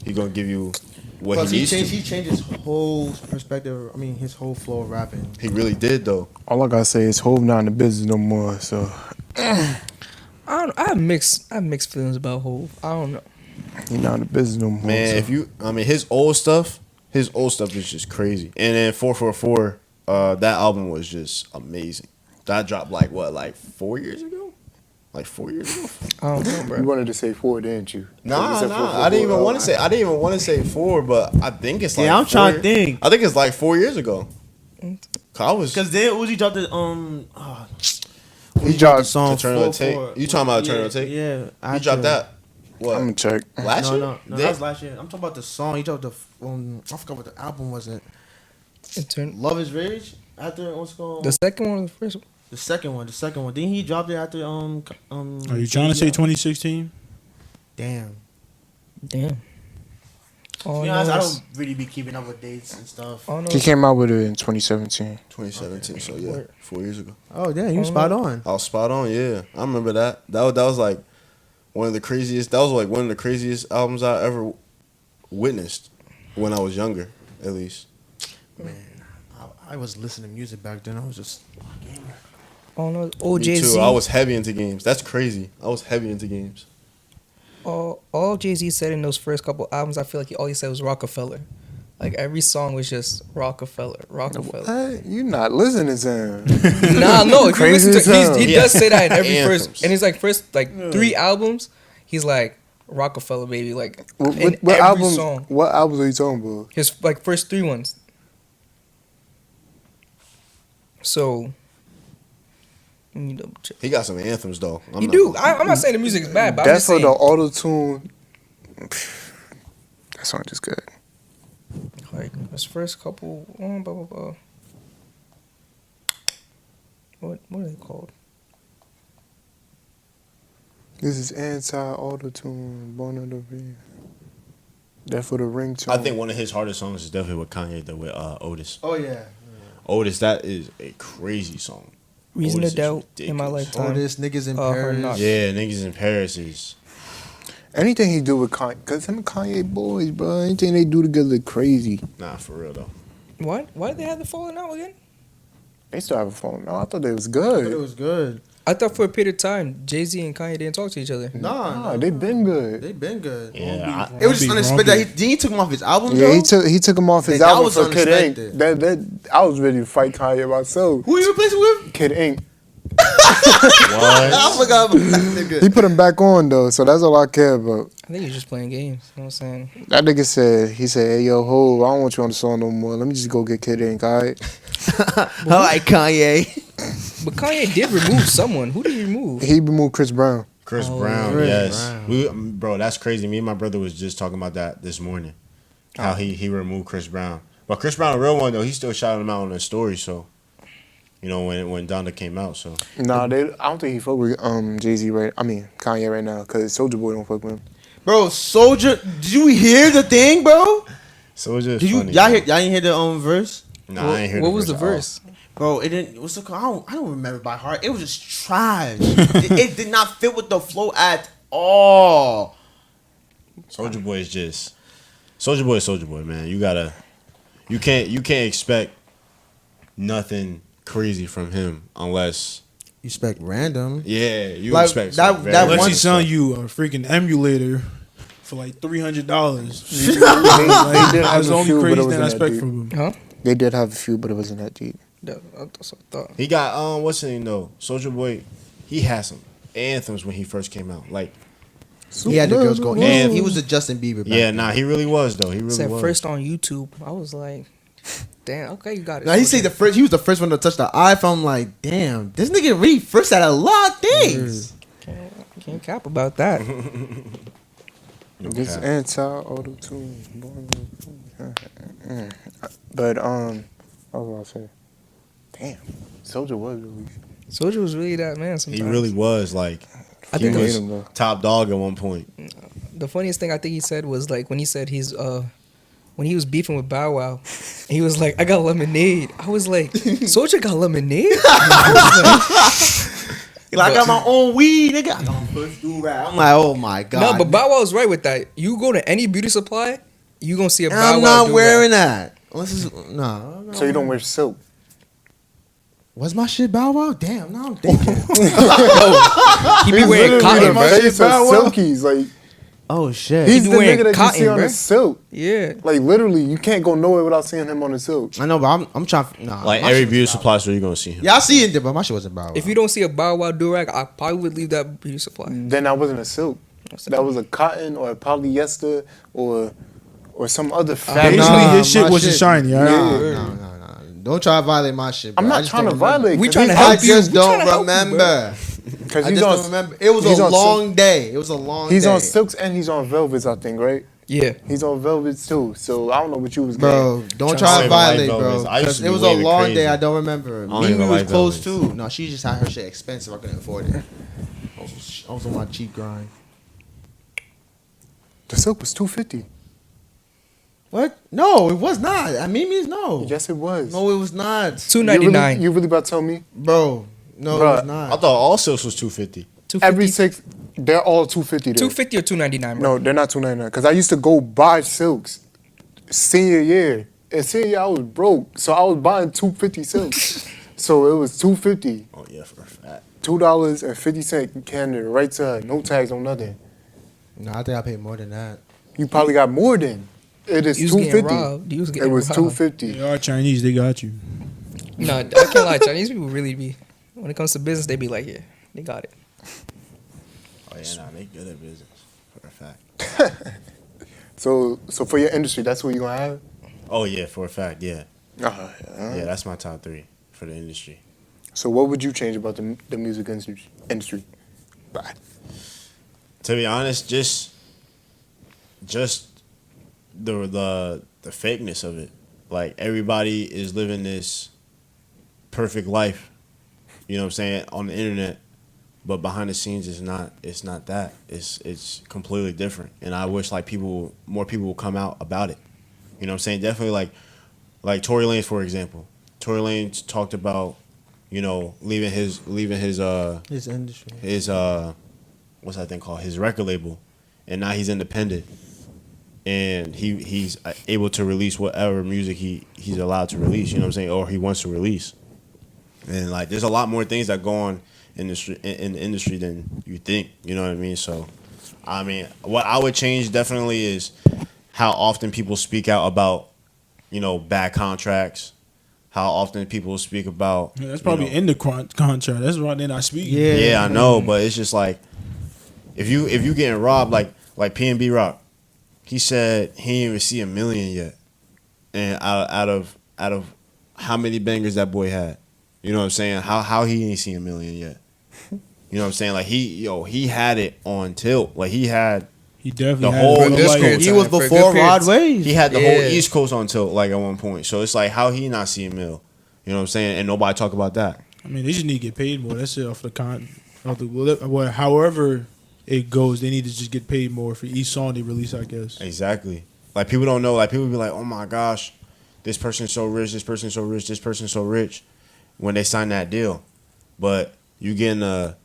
He's gonna give you what Plus he he needs changed, to. he changed his whole perspective. I mean, his whole flow of rapping. He really did though. all I gotta say is Hov not in the business no more. So I have mixed feelings about Hov. I don't know. he not in the business no more. Man, so. if you, I mean, his old stuff is just crazy. And then 444, that album was just amazing. That dropped like 4 years ago? Like 4 years ago? I don't know, You bro. wanted to say 4, didn't you? You Nah, said 4, I didn't even 4. want to say. I didn't even want to say 4, but I think it's like. Yeah, I'm 4 trying to years- think. I think it's like 4 years ago. 'Cause I was. Because then Uzi dropped the He dropped. the song Eternal 4-4. Take? You talking about Eternal Take? Yeah, He dropped that. What? I'm gonna check. Last No, year? no, that was last year. I'm talking about the song. He dropped the I forgot what the album was. It Love Is Rage after what's called The second one or the first one? the second one. Then he dropped it after Are you trying to say 2016? Damn. Damn. To All be I honest, know I is- don't really be keeping up with dates and stuff. all I know He is- came out with it in 2017. 2017. So yeah, 4 years ago. Oh damn, you spot on. I was spot on. Yeah, I remember that. That was like one of the craziest. That was like one of the craziest albums I ever witnessed when I was younger, at least. Man, I was listening to music back then. I was just all I know is Me OJZ. too. I was heavy into games. That's crazy. I was heavy into games. all Jay-Z said in those first couple albums, I feel like all he said was Rockefeller. Like every song was just Rockefeller. What? You not listening to him? Nah, no. If you Crazy listen as to, hell. he Yeah. does say that in every Anthems. first, and his like first like 3 albums, he's like Rockefeller, baby. Like What, in what every album? song, What albums are you talking about? his like first 3 ones. So Let me double check. He got some anthems though. You do. I'm not saying the music is bad, but I'm That just for saying. the auto tune. That song just good. Like his first couple, blah blah blah. What are they called? This is anti auto tune. Born on the Beat. That for the ringtone. I think one of his hardest songs is definitely what Kanye did with Otis. Oh yeah. Otis, that is a crazy song. Reason Otis to is Doubt in my ridiculous. lifetime. Oh, this niggas in Her Paris. Knock. Yeah, niggas in Paris is. Anything he do with Kanye, cause him and Kanye boys, bro. Anything they do together, crazy. Nah, for real though. What? Why did they have the falling out again? They still have a phone. No, I thought they was But it good. was good. I thought for a period of time, Jay-Z and Kanye didn't talk to each other. Nah, They been good. They been good. Yeah, It was just Wrong unexpected beat. that he took him off his album. Yeah, though? he took him off his That album was for Kid Ink. unexpected. That I was ready to fight Kanye myself. Who you replacing with? Kid Ink. I forgot about that He nigga. put him back on though, so that's all I care about. I think he was just playing games. You know what I'm saying? That nigga said, hey yo, ho, I don't want you on the song no more. Let me just go get Kid Ink, alright? I like Kanye. But Kanye did remove someone. Who did he remove? He removed Chris Brown. Chris Oh, Brown, Chris yes. Brown. Bro, that's crazy. Me and my brother was just talking about that this morning. How he removed Chris Brown. But Chris Brown, a real one though, he still shouted him out on his story. So, you know, when Donda came out. So Nah, I don't think he fuck with Jay-Z Kanye right now, cause Soulja Boy don't fuck with him. Bro, Soldier, did you hear the thing, bro? so it's just Did you funny. y'all bro. hear? Y'all ain't hear the verse? Nah, I ain't hear What was the at all. verse? Bro, it didn't. What's it called? I don't remember by heart. It was just trash. it did not fit with the flow at all. Soulja Boy is just Soulja Boy, man. You can't expect nothing crazy from him unless You expect random. you Like, expect that- some very that Unless one he's selling you a freaking emulator for like $300. They did have That's the a only few, but crazy it thing I wasn't that expect deep. from him. Huh? They did have a few, but it wasn't that deep. That's what I thought. He got what's his name though? Soulja Boy, he had some anthems when he first came out. Like He had the girls going. And- He was a Justin Bieber. Back yeah, then. nah, he really was though. He really Said was. first on YouTube. I was like, damn, okay, you got it. Now he said the first. He was the first one to touch the iPhone. I'm like, damn, this nigga really first at a lot of things. Can't cap about that. This Okay. anti-auto tune. But what was I say? Damn, Soulja was really. Soldier was really that man. He Sometimes really was like I he think hate was him, though. top dog at one point. the funniest thing I think he said was like when he said when he was beefing with Bow Wow, he was like, "I got lemonade." I was like, "Soldier got lemonade?" Like, I got my own weed, nigga. I got first do rap. I'm like, oh my god. No, but Bow Wow's right with that. You go to any beauty supply, you gonna see a And Bow Wow. I'm not do-rag. wearing that. Unless it's no. So you don't wear silk? Was my shit Bow Wow? Damn, now I'm thinking. He be wearing cotton, my bro. face of silkies. Like Oh shit. he's be the wearing nigga that you cotton, see on bruh. the silk. Yeah. Like literally, you can't go nowhere without seeing him on the silk. I know, but I'm trying. Nah, Like my every shit beauty was Bow supply store, you're gonna see him. Wow. Yeah, I see it there, but my shit wasn't Bow Wow. If you don't see a Bow Wow do-rag, I probably would leave that beauty supply. Then that wasn't a silk. That was a cotton or a polyester or some other fabric. Basically, Nah, his shit my wasn't shit- shiny. All right? No. Don't try to violate my shit. Bro. I'm I not just trying to don't remember. violate. We 'cause trying to he's help I on- you. just We tryna don't help you, remember. Because I he's just on. don't remember. It was he's a on long day. It was a long He's day. on silks and he's on velvets, I think, right? Yeah. He's on velvets too. So I don't know what you was Bro, don't Tryna try say to the white violate, velvets. bro. I used 'Cause to it be was a waving long crazy. day. I don't remember. I don't Mimi even was like close velvets. too. No, she just had her shit expensive. I couldn't afford it. I was on my cheap grind. The silk was $250. What? No, it was not. I mean, Mimi's no. Yes, it was. No, it was not. $2.99. You really about to tell me? Bro, no, Bruh, it was I not. thought all silks was 250. Every six, they're all $250 there. $2.50 or $2.99, bro. No, they're not $2.99. Because I used to go buy silks senior year. And senior year, I was broke. So I was buying $250 silks. So it was $250. Oh yeah, for a fact. $2.50 candy right to her. No tags, no nothing. No, I think I paid more than that. You probably got more than. It is You was getting $250. robbed. You was It getting was robbed. $250. They are Chinese. They got you. No, I can't lie. Chinese people really be, when it comes to business, they be like, yeah, they got it. Oh yeah, nah, they good at business for a fact. So for your industry, that's what you're gonna have? Oh yeah, for a fact, yeah. Yeah. Yeah, that's my top 3 for the industry. So what would you change about the music industry? Bye. To be honest, just the fakeness of it. Like everybody is living this perfect life. You know what I'm saying, on the internet, but behind the scenes it's not that. It's completely different. And I wish like more people will come out about it. You know what I'm saying? Definitely like Tory Lanez, for example. Tory Lanez talked about, you know, leaving his industry. his what's that thing called? His record label, and now he's independent, and he's able to release whatever music he's allowed to release. You know what I'm saying? Or he wants to release. And like, there's a lot more things that go on in the industry than you think. You know what I mean? So, I mean, what I would change definitely is how often people speak out about, you know, bad contracts. How often people speak about. Yeah, that's probably in the contract. That's why they're not speaking. Yeah, I know, but it's just like, if you getting robbed, like P&B Rock, he said he didn't even see $1 million yet, and out of how many bangers that boy had. You know what I'm saying? How he ain't seen $1 million yet? You know what I'm saying? Like he had it on tilt. Like he definitely the had whole it. East Like, Coast. He was For a good before period. Rod Wave. He had the whole Yeah. East Coast on tilt like at one point. So it's like, how he not see $1 million? You know what I'm saying? And nobody talk about that. I mean, they just need to get paid more. That's it off the however it goes, they need to just get paid more for each song they release, I guess. Exactly. Like people don't know. Like people be like, oh my gosh, this person's so rich. This person's so rich. This person's so rich. When they sign that deal, but you getting a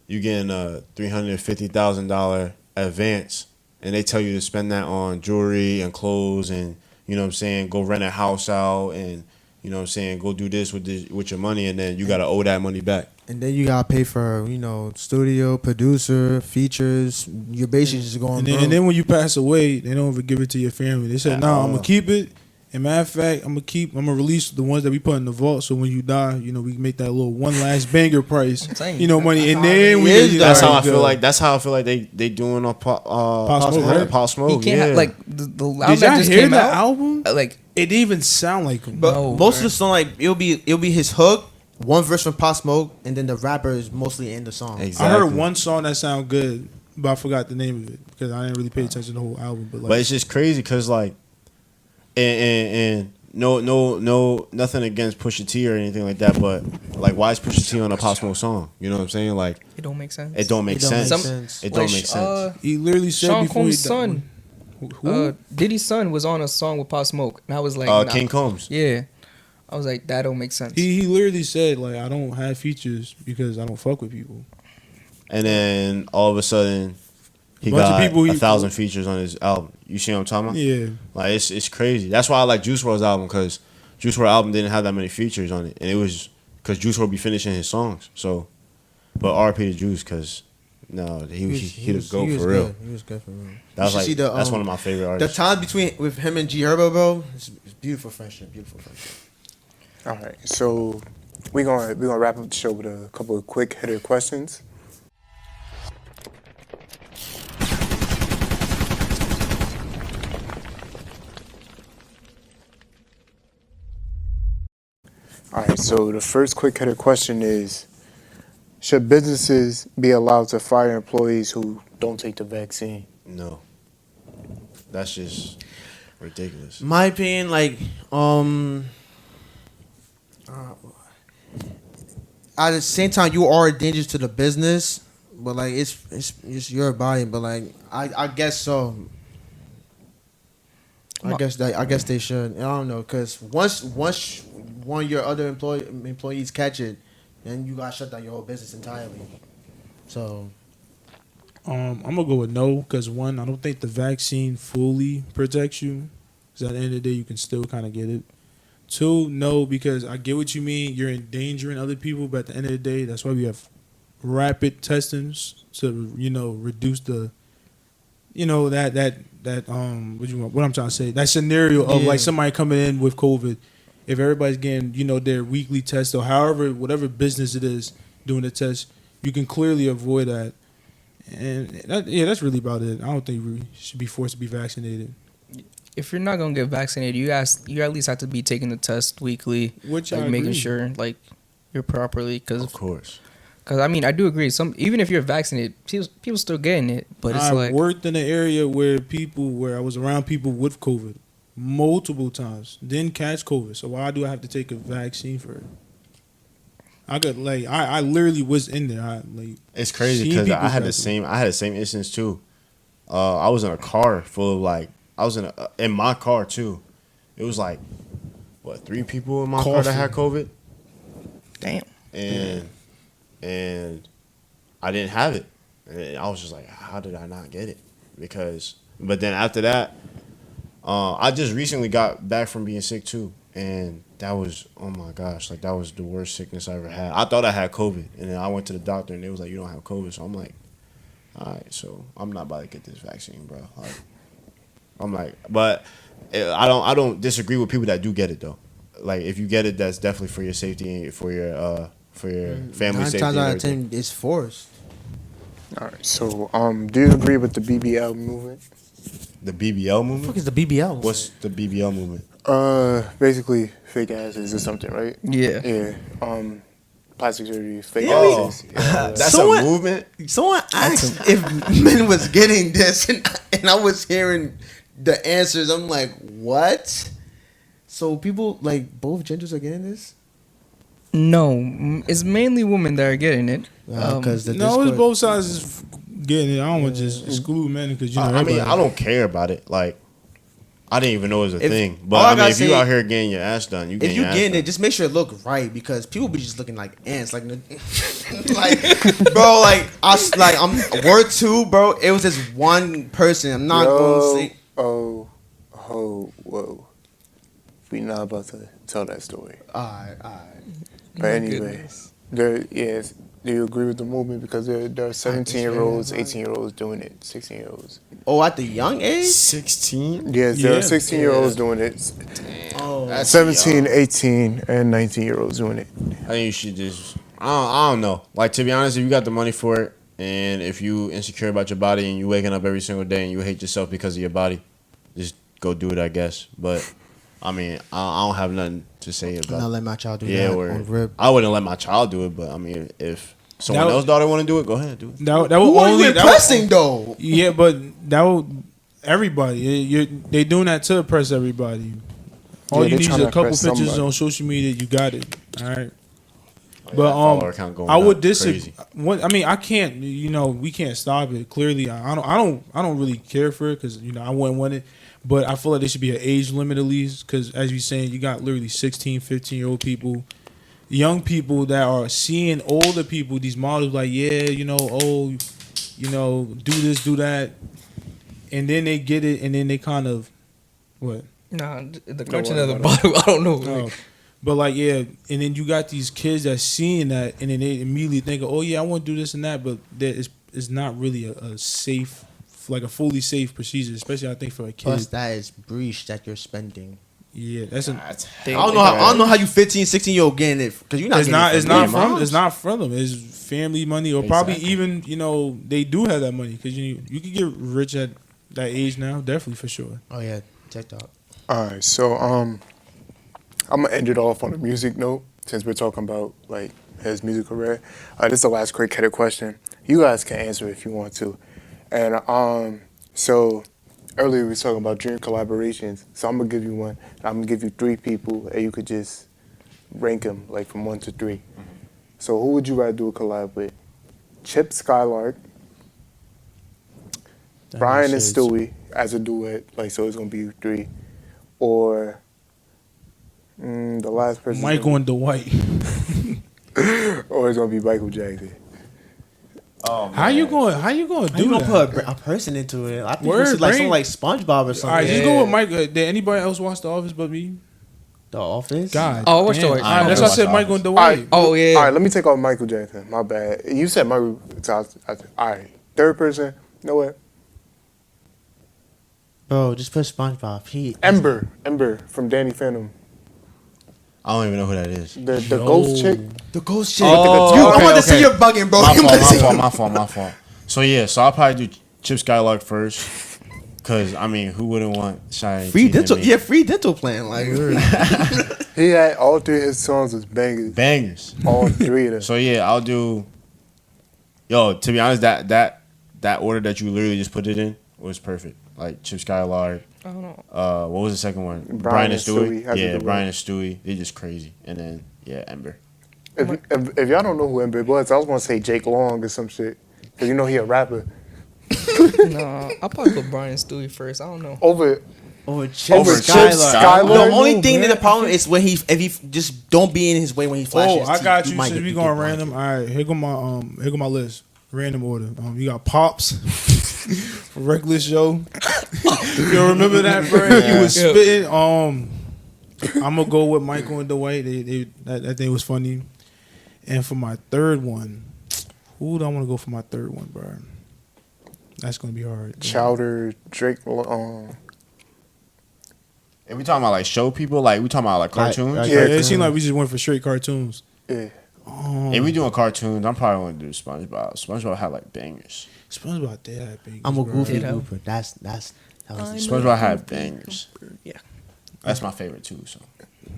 $350,000 advance, and they tell you to spend that on jewelry and clothes, and you know what I'm saying, go rent a house out, and you know what I'm saying, go do this with your money, and then you gotta owe that money back. And then you gotta pay for, you know, studio, producer, features. You're basically just going. And then when you pass away, they don't ever give it to your family. They said, "No, I'm gonna keep it." And matter of fact, I'm gonna release the ones that we put in the vault. So when you die, you know, we can make that little one last banger price, saying, you know, money. And how then it we. is, You know, That's how I go. feel like. That's how I feel like they doing on Pop Smoke, right? Pop Smoke. He can't Yeah. have, like the album Did that y'all just hear came the out. album? Like It didn't even sound like him. But No, most man. of the song, like it'll be his hook, one verse from Pop Smoke, and then the rapper is mostly in the song. Exactly. I heard one song that sounded good, but I forgot the name of it because I didn't really pay attention to the whole album. But like, But it's just crazy because like, and no, nothing against Pusha T or anything like that. But like, why is Pusha T on a Pop Smoke song? You know what I'm saying? Like, it don't make sense. it don't make It don't make sense. sense. It don't Like, make sense. he literally said Sean before he Combs' son, Who? Diddy's son was on a song with Pop Smoke, and I was like, nah. King Combs. Yeah, I was like, that don't make sense. He literally said like, I don't have features because I don't fuck with people. And then all of a sudden, he Bunch of got people he- 1,000 features on his album. You see what I'm talking about? Yeah, Like it's crazy. That's why I like Juice WRLD's album, because Juice WRLD album didn't have that many features on it, and it was because Juice WRLD be finishing his songs. So, but RP to Juice, because no, he the GOAT for real. Good. He was good for real. That's You should like see the, that's one of my favorite The artists. time between with him and G Herbo, bro, it's beautiful friendship. Beautiful friendship. All right, so we're gonna wrap up the show with a couple of quick hitter questions. All right, so the first quick hitter question is: should businesses be allowed to fire employees who don't take the vaccine? No, that's just ridiculous. My opinion, like, at the same time, you are a danger to the business, but like, it's your body. But like, I guess so. I guess they should. I don't know, cause once one of your other employees catch it, then you gotta shut down your whole business entirely. So I'm gonna go with no because one, I don't think the vaccine fully protects you. Because at the end of the day, you can still kind of get it. Two, no, because I get what you mean. You're endangering other people, but at the end of the day, that's why we have rapid testings to reduce the what I'm trying to say, that scenario of like somebody coming in with COVID. If everybody's getting their weekly test or however whatever business it is doing the test, you can clearly avoid that. And that's really about it. I don't think we should be forced to be vaccinated. If you're not gonna get vaccinated, you at least have to be taking the test weekly, Which I like making agree. sure, like you're properly, Of course. because I mean I do agree. Some even if you're vaccinated, people still getting it, but it's I like worked in an area where I was around people with COVID multiple times. Didn't catch COVID, so why do I have to take a vaccine for it? I literally was in there. It's crazy seen because people I had vaccinated. the same instance too. I was in a car full of I was in my car too. It was like what 3 people in my car that had COVID, damn. and I didn't have it. And I was just like, how did I not get it? But then after that, I just recently got back from being sick too, and that was, oh my gosh, like that was the worst sickness I ever had. I thought I had COVID, and then I went to the doctor, and they was like, you don't have COVID. So I'm like, all right, so I'm not about to get this vaccine, bro. Like, I'm like, but I don't disagree with people that do get it though. Like if you get it, that's definitely for your safety and for your family 9 safety. times and out of everything. 10, it's forced. All right. So, do you agree with the BBL movement? The BBL movement. What is the BBL? What's the BBL movement? Basically fake asses or something, right? Yeah. Yeah. Plastic surgery, fake Oh. asses. Yeah, That's Someone- a movement. Someone asked if men was getting this, and I was hearing the answers. I'm like, what? So people like both genders are getting this? No, it's mainly women that are getting it. Because the No, it's Discord- both sides is getting it. I don't want to just exclude men because you know. I mean, everybody- I don't care about it. Like, I didn't even know it was a If- thing. all But I I mean, gotta if you say- out here getting your ass done, you If getting you your ass getting done. it, just make sure it look right because people be just looking like ants, like, like, bro, I'm word 2, bro. It was just one person. I'm not going to say. Whoa. We not about to tell that story. Alright. But My anyway, goodness. do you agree with the movement? Because there are 17-year-olds, 18-year-olds doing it, 16-year-olds. Oh, at the young age? 16. Yes, there Yeah. are 16-year-olds doing it, Oh, That's 17, young. 18, and 19-year-olds doing it. I think you should just. I don't know. Like, to be honest, if you got the money for it, and if you insecure about your body, and you waking up every single day and you hate yourself because of your body, just go do it, I guess. But I mean, I don't have nothing to say I'm about. not letting my child do Yeah, that or on rib. I wouldn't let my child do it. But I mean, if someone That- else's daughter want to do it, go ahead, do it. that would Who are only you that would- impressing though? Yeah, but that would everybody. They doing that to impress everybody. All Yeah, you they need is tryna a couple impress pictures somebody. on social media. You got it. All right. That But follower count going I would up disagree. crazy. I mean, I can't. You know, we can't stop it. Clearly, I don't really care for it because you know I wouldn't want it. But I feel like there should be an age limit at least because, as you're saying, you got literally 16, 15-year-old people, young people that are seeing older people. These models like, yeah, you know, oh, you know, do this, do that, and then they get it, and then they kind of what? Nah, the No, content what of the about bottle, I don't know. Oh. But like yeah, and then you got these kids that seeing that, and then they immediately think, oh yeah, I want to do this and that, but it's not really a safe, like a fully safe procedure, especially I think for a kid. Plus, that is breach that you're spending. Yeah, that's a. I don't know how you 15, 16-year-old getting it because you're not. It's getting not. it It's from not your from. moms. It's not from them. It's family money, or probably Exactly. even you know they do have that money because you can get rich at that age now, definitely for sure. Oh yeah, TikTok. All right, so I'm gonna end it off on a music note since we're talking about like his music career. This is the last quick-headed question. You guys can answer if you want to. And so earlier we was talking about dream collaborations. So I'm gonna give you one. I'm gonna give you 3 people, and you could just rank them like from 1 to 3. So who would you rather do a collab with? Chip Skylark, Brian and Stewie as a duet. Like so, it's gonna be 3. Or the last person. Michael and Dwight. Or it's gonna be Michael Jackson. How you going? How you going to You do gonna that? put a person into it? I think Word, you should like bring- something like SpongeBob or All something. right, just go with Mike. Did anybody else watch The Office but me? The Office. God. Oh, I watched damn. The Office. All right, that's why I I said watched Michael The and All right, Dwight. Oh, yeah. All right, let me take off Michael Jackson. My bad. You said Michael. All right, 3rd person. You know what? Bro, just put SpongeBob. Ember from Danny Phantom. I don't even know who that is. The ghost chick. The ghost chick. Oh, you, okay, I'm about to say okay. you're bugging, bro. My You about to say- fault. So yeah, so I'll probably do Chip Skylark first, Cause I mean, who wouldn't want shiny Free teeth in dental, me? yeah, free dental plan. Like, He had all three of his songs was bangers. Bangers. All three of them. So yeah, I'll do. Yo, to be honest, that order that you literally just put it in was perfect. Like Chip Skylark. I don't know. What was the second one? Brian and Stewie. Yeah, Brian and Stewie. They just crazy. And then yeah, Ember. If y'all don't know who Ember was, I was gonna say Jake Long or some shit. Cause you know he a rapper. Nah, I'll probably put Brian Stewie first. I don't know. Over Chip Chip Skylark. Skylark? The only No, thing man. that the problem is when if he just don't be in his way when he flashes. Oh, I got teeth, you. might Since get- we get going blinded. random, all right. Here go my list. Random order. You got Pops, Reckless Joe. You remember that, bro? He was Yeah. spitting. I'm gonna go with Michael and Dwight. That thing was funny. And for my third one, who do I want to go for my third one, bro? That's gonna be hard. Chowder, Drake. And we talking about like show people, like we talking about like cartoons. Like- Yeah, Yeah, it seemed like we just went for straight cartoons. Yeah. If we doing cartoons, I'm probably gonna do SpongeBob. SpongeBob had like bangers. SpongeBob did have big. I'm a goofy Ditto. gooper. That was SpongeBob had bangers. Yeah. That's my favorite too. So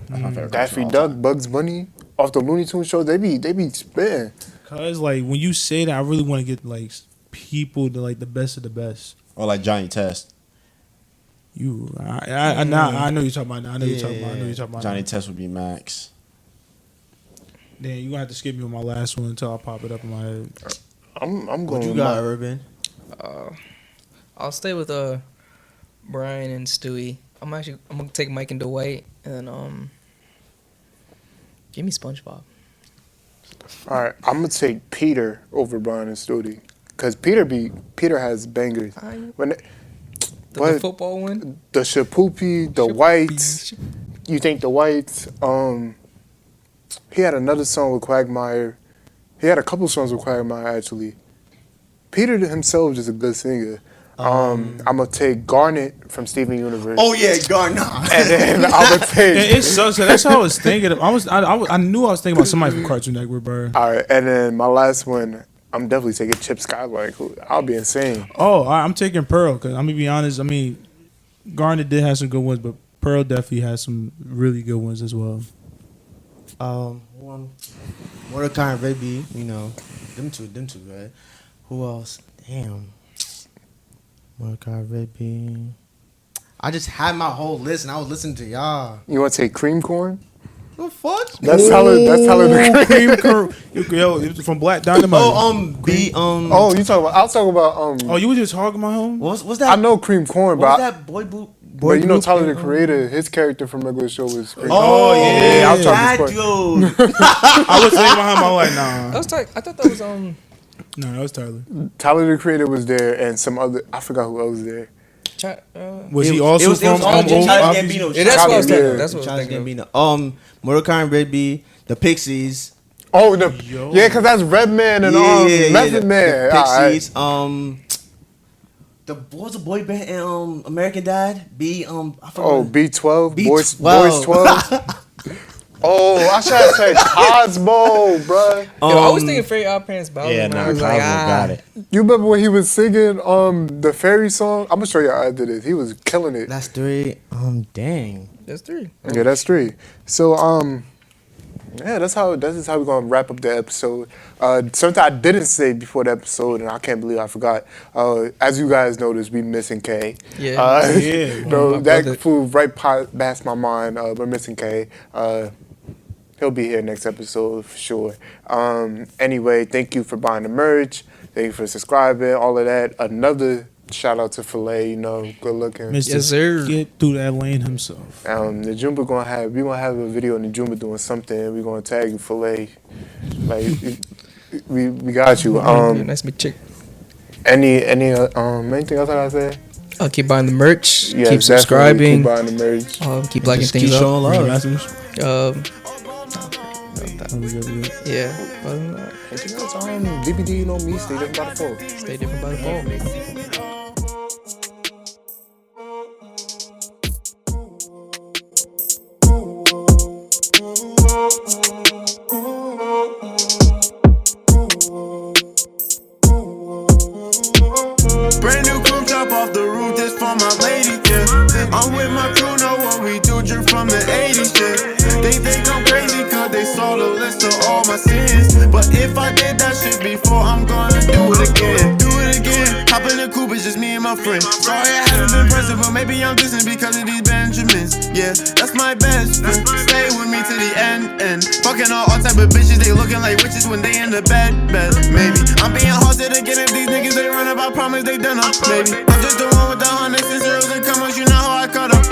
that's my favorite. Daffy cartoon of all Duck, time. Bugs Bunny, off the Looney Tunes show, they be spitting. Cause like when you say that, I really want to get like people to like the best of the best. Or like Johnny Test. I know you're talking about. I know you're talking about. Johnny Test would be Max. Then you gonna have to skip me on my last one until I pop it up in my head. I'm what going. you with got, my- Urban. I'll stay with Brian and Stewie. I'm gonna take Mike and Dwight, and give me SpongeBob. All right, I'm gonna take Peter over Brian and Studi, cause Peter has bangers. When The What? football one. the Shapoopy, the Whites, you think the Whites? He had another song with Quagmire. He had a couple songs with Quagmire actually. Peter himself is a good singer. I'm gonna take Garnet from Steven Universe. Oh yeah, Garner. And then I'm gonna take. It sucks. That's how I was thinking. I knew I was thinking about somebody from Cartoon Network, bro. All right, and then my last one, I'm definitely taking Chip Skylark. I'll be insane. Oh, I'm taking Pearl because I'm gonna be honest. I mean, Garnet did have some good ones, but Pearl definitely has some really good ones as well. One Mordecai and Red B, you know, them two, right? Who else? Damn. Mordecai, Red B. I just had my whole list and I was listening to y'all. You want to take Cream Corn? The fuck? That's Tyler. That's Tyler the Creator. Cream Curl. Yo, it was from Black Dynamite. Oh, you talking about? I'll talk about. Oh, you were just talking about him? what's that? I know Cream Corn, What was but that boy boot? but you know Tyler the Creator, his character from regular show was. Cream Oh, yeah. I was that talking dude. I was thinking about him. I'm like, nah. That was tight. I thought that was No, that was Tyler. Tyler the Creator was there, and some other. I forgot who else was there. Was he It also was from all Old Childish Office? Gambino. Yeah, that's what I was thinking. Yeah. That's what I was Childish thinking. Of. Gambino. Mordecai and Red B, the Pixies. Oh, the Yo. yeah, because that's Redman and Method Man. The All right. Pixies. What was the boy band? American Dad. I forgot. Oh, B12, Boys B12. 12. Oh, I should have said Cosmo, bruh. Yo, I was thinking Fairy Odd Parents Bowser. Yeah, and I nah, was Cosmo like, got it. You remember when he was singing the fairy song? I'm gonna show you how I did it. He was killing it. That's three. Dang. That's three. Yeah, that's three. So yeah, that's how we're gonna wrap up the episode. Something I didn't say before the episode, and I can't believe I forgot. As you guys noticed, we missing K. Yeah. Yeah. No, My that brother. flew right past my mind. We're missing K. He'll be here next episode for sure. Anyway, thank you for buying the merch. Thank you for subscribing. All of that. Another shout out to Filet. You know, good looking. Mr. Yes, sir. Get through that lane himself. The Jumba we gonna have a video in the Jumba doing something. We're gonna tag you Filet. Like we got you. Nice big chick. Anything else I gotta say? Keep buying the merch. Yes, keep definitely. subscribing. Keep buying the merch. Keep liking Just things keep up. showing love. Yeah. Other than that, Anything else? DBD, you know me. Stay different by the phone. stay different by the phone. Brand new coupe top off the roof, this for my shit. They think I'm crazy cause they saw the list of all my sins. But if I did that shit before, I'm gonna do it again. Do it again. Hop in the coupe, it's just me and my friend. Sorry I haven't been present, but maybe I'm dissing because of these Benjamins. Yeah, that's my best friend. Stay with me to the end. Fucking all type of bitches, they looking like witches when they in the bed. Maybe I'm being hard to get if these niggas they run up, I promise they done up. Maybe I'm just the one with the hundreds and zeros and commas, you know how I cut up.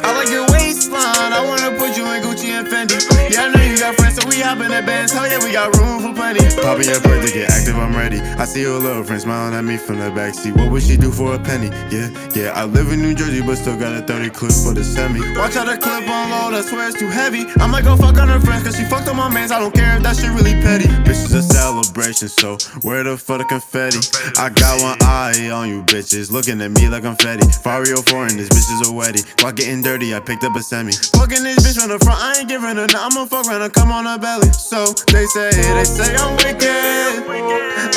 I like your waistline, I wanna put you in Gucci and Fendi. Yeah, I know you got friends, so we hop in the Benz. Hell yeah, we got room for plenty. Poppy your birthday, get active, I'm ready. I see your little friend smiling at me from the backseat. What would she do for a penny? Yeah, I live in New Jersey, but still got a 30 clip for the semi. Watch how the clip unload, I swear it's too heavy. I might go fuck on her friends, cause she fucked on my mans. I don't care if that shit really petty. Bitch is a celebration, so where the fuck the confetti? I got one eye on you bitches, looking at me like I'm Fetty. Fario foreign, this bitch is a wetty. While getting dirty, I picked up a semi. Fucking this bitch from the front, I ain't giving her nothing. I'ma fuck around and come on her belly. So they say I'm wicked.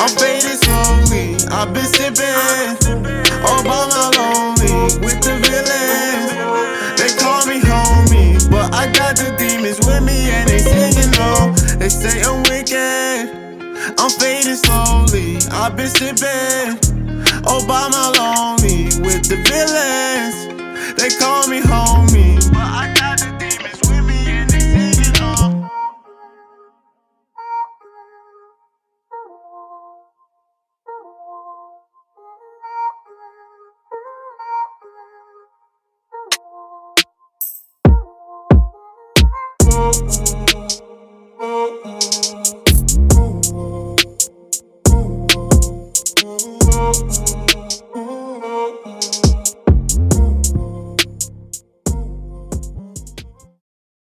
I'm fading slowly. I've been sipping all by my lonely with the villains. They call me homie, but I got the demons with me and they singing no. They say I'm wicked. I'm fading slowly. I've been sipping all by my lonely with the villains. They call me homie.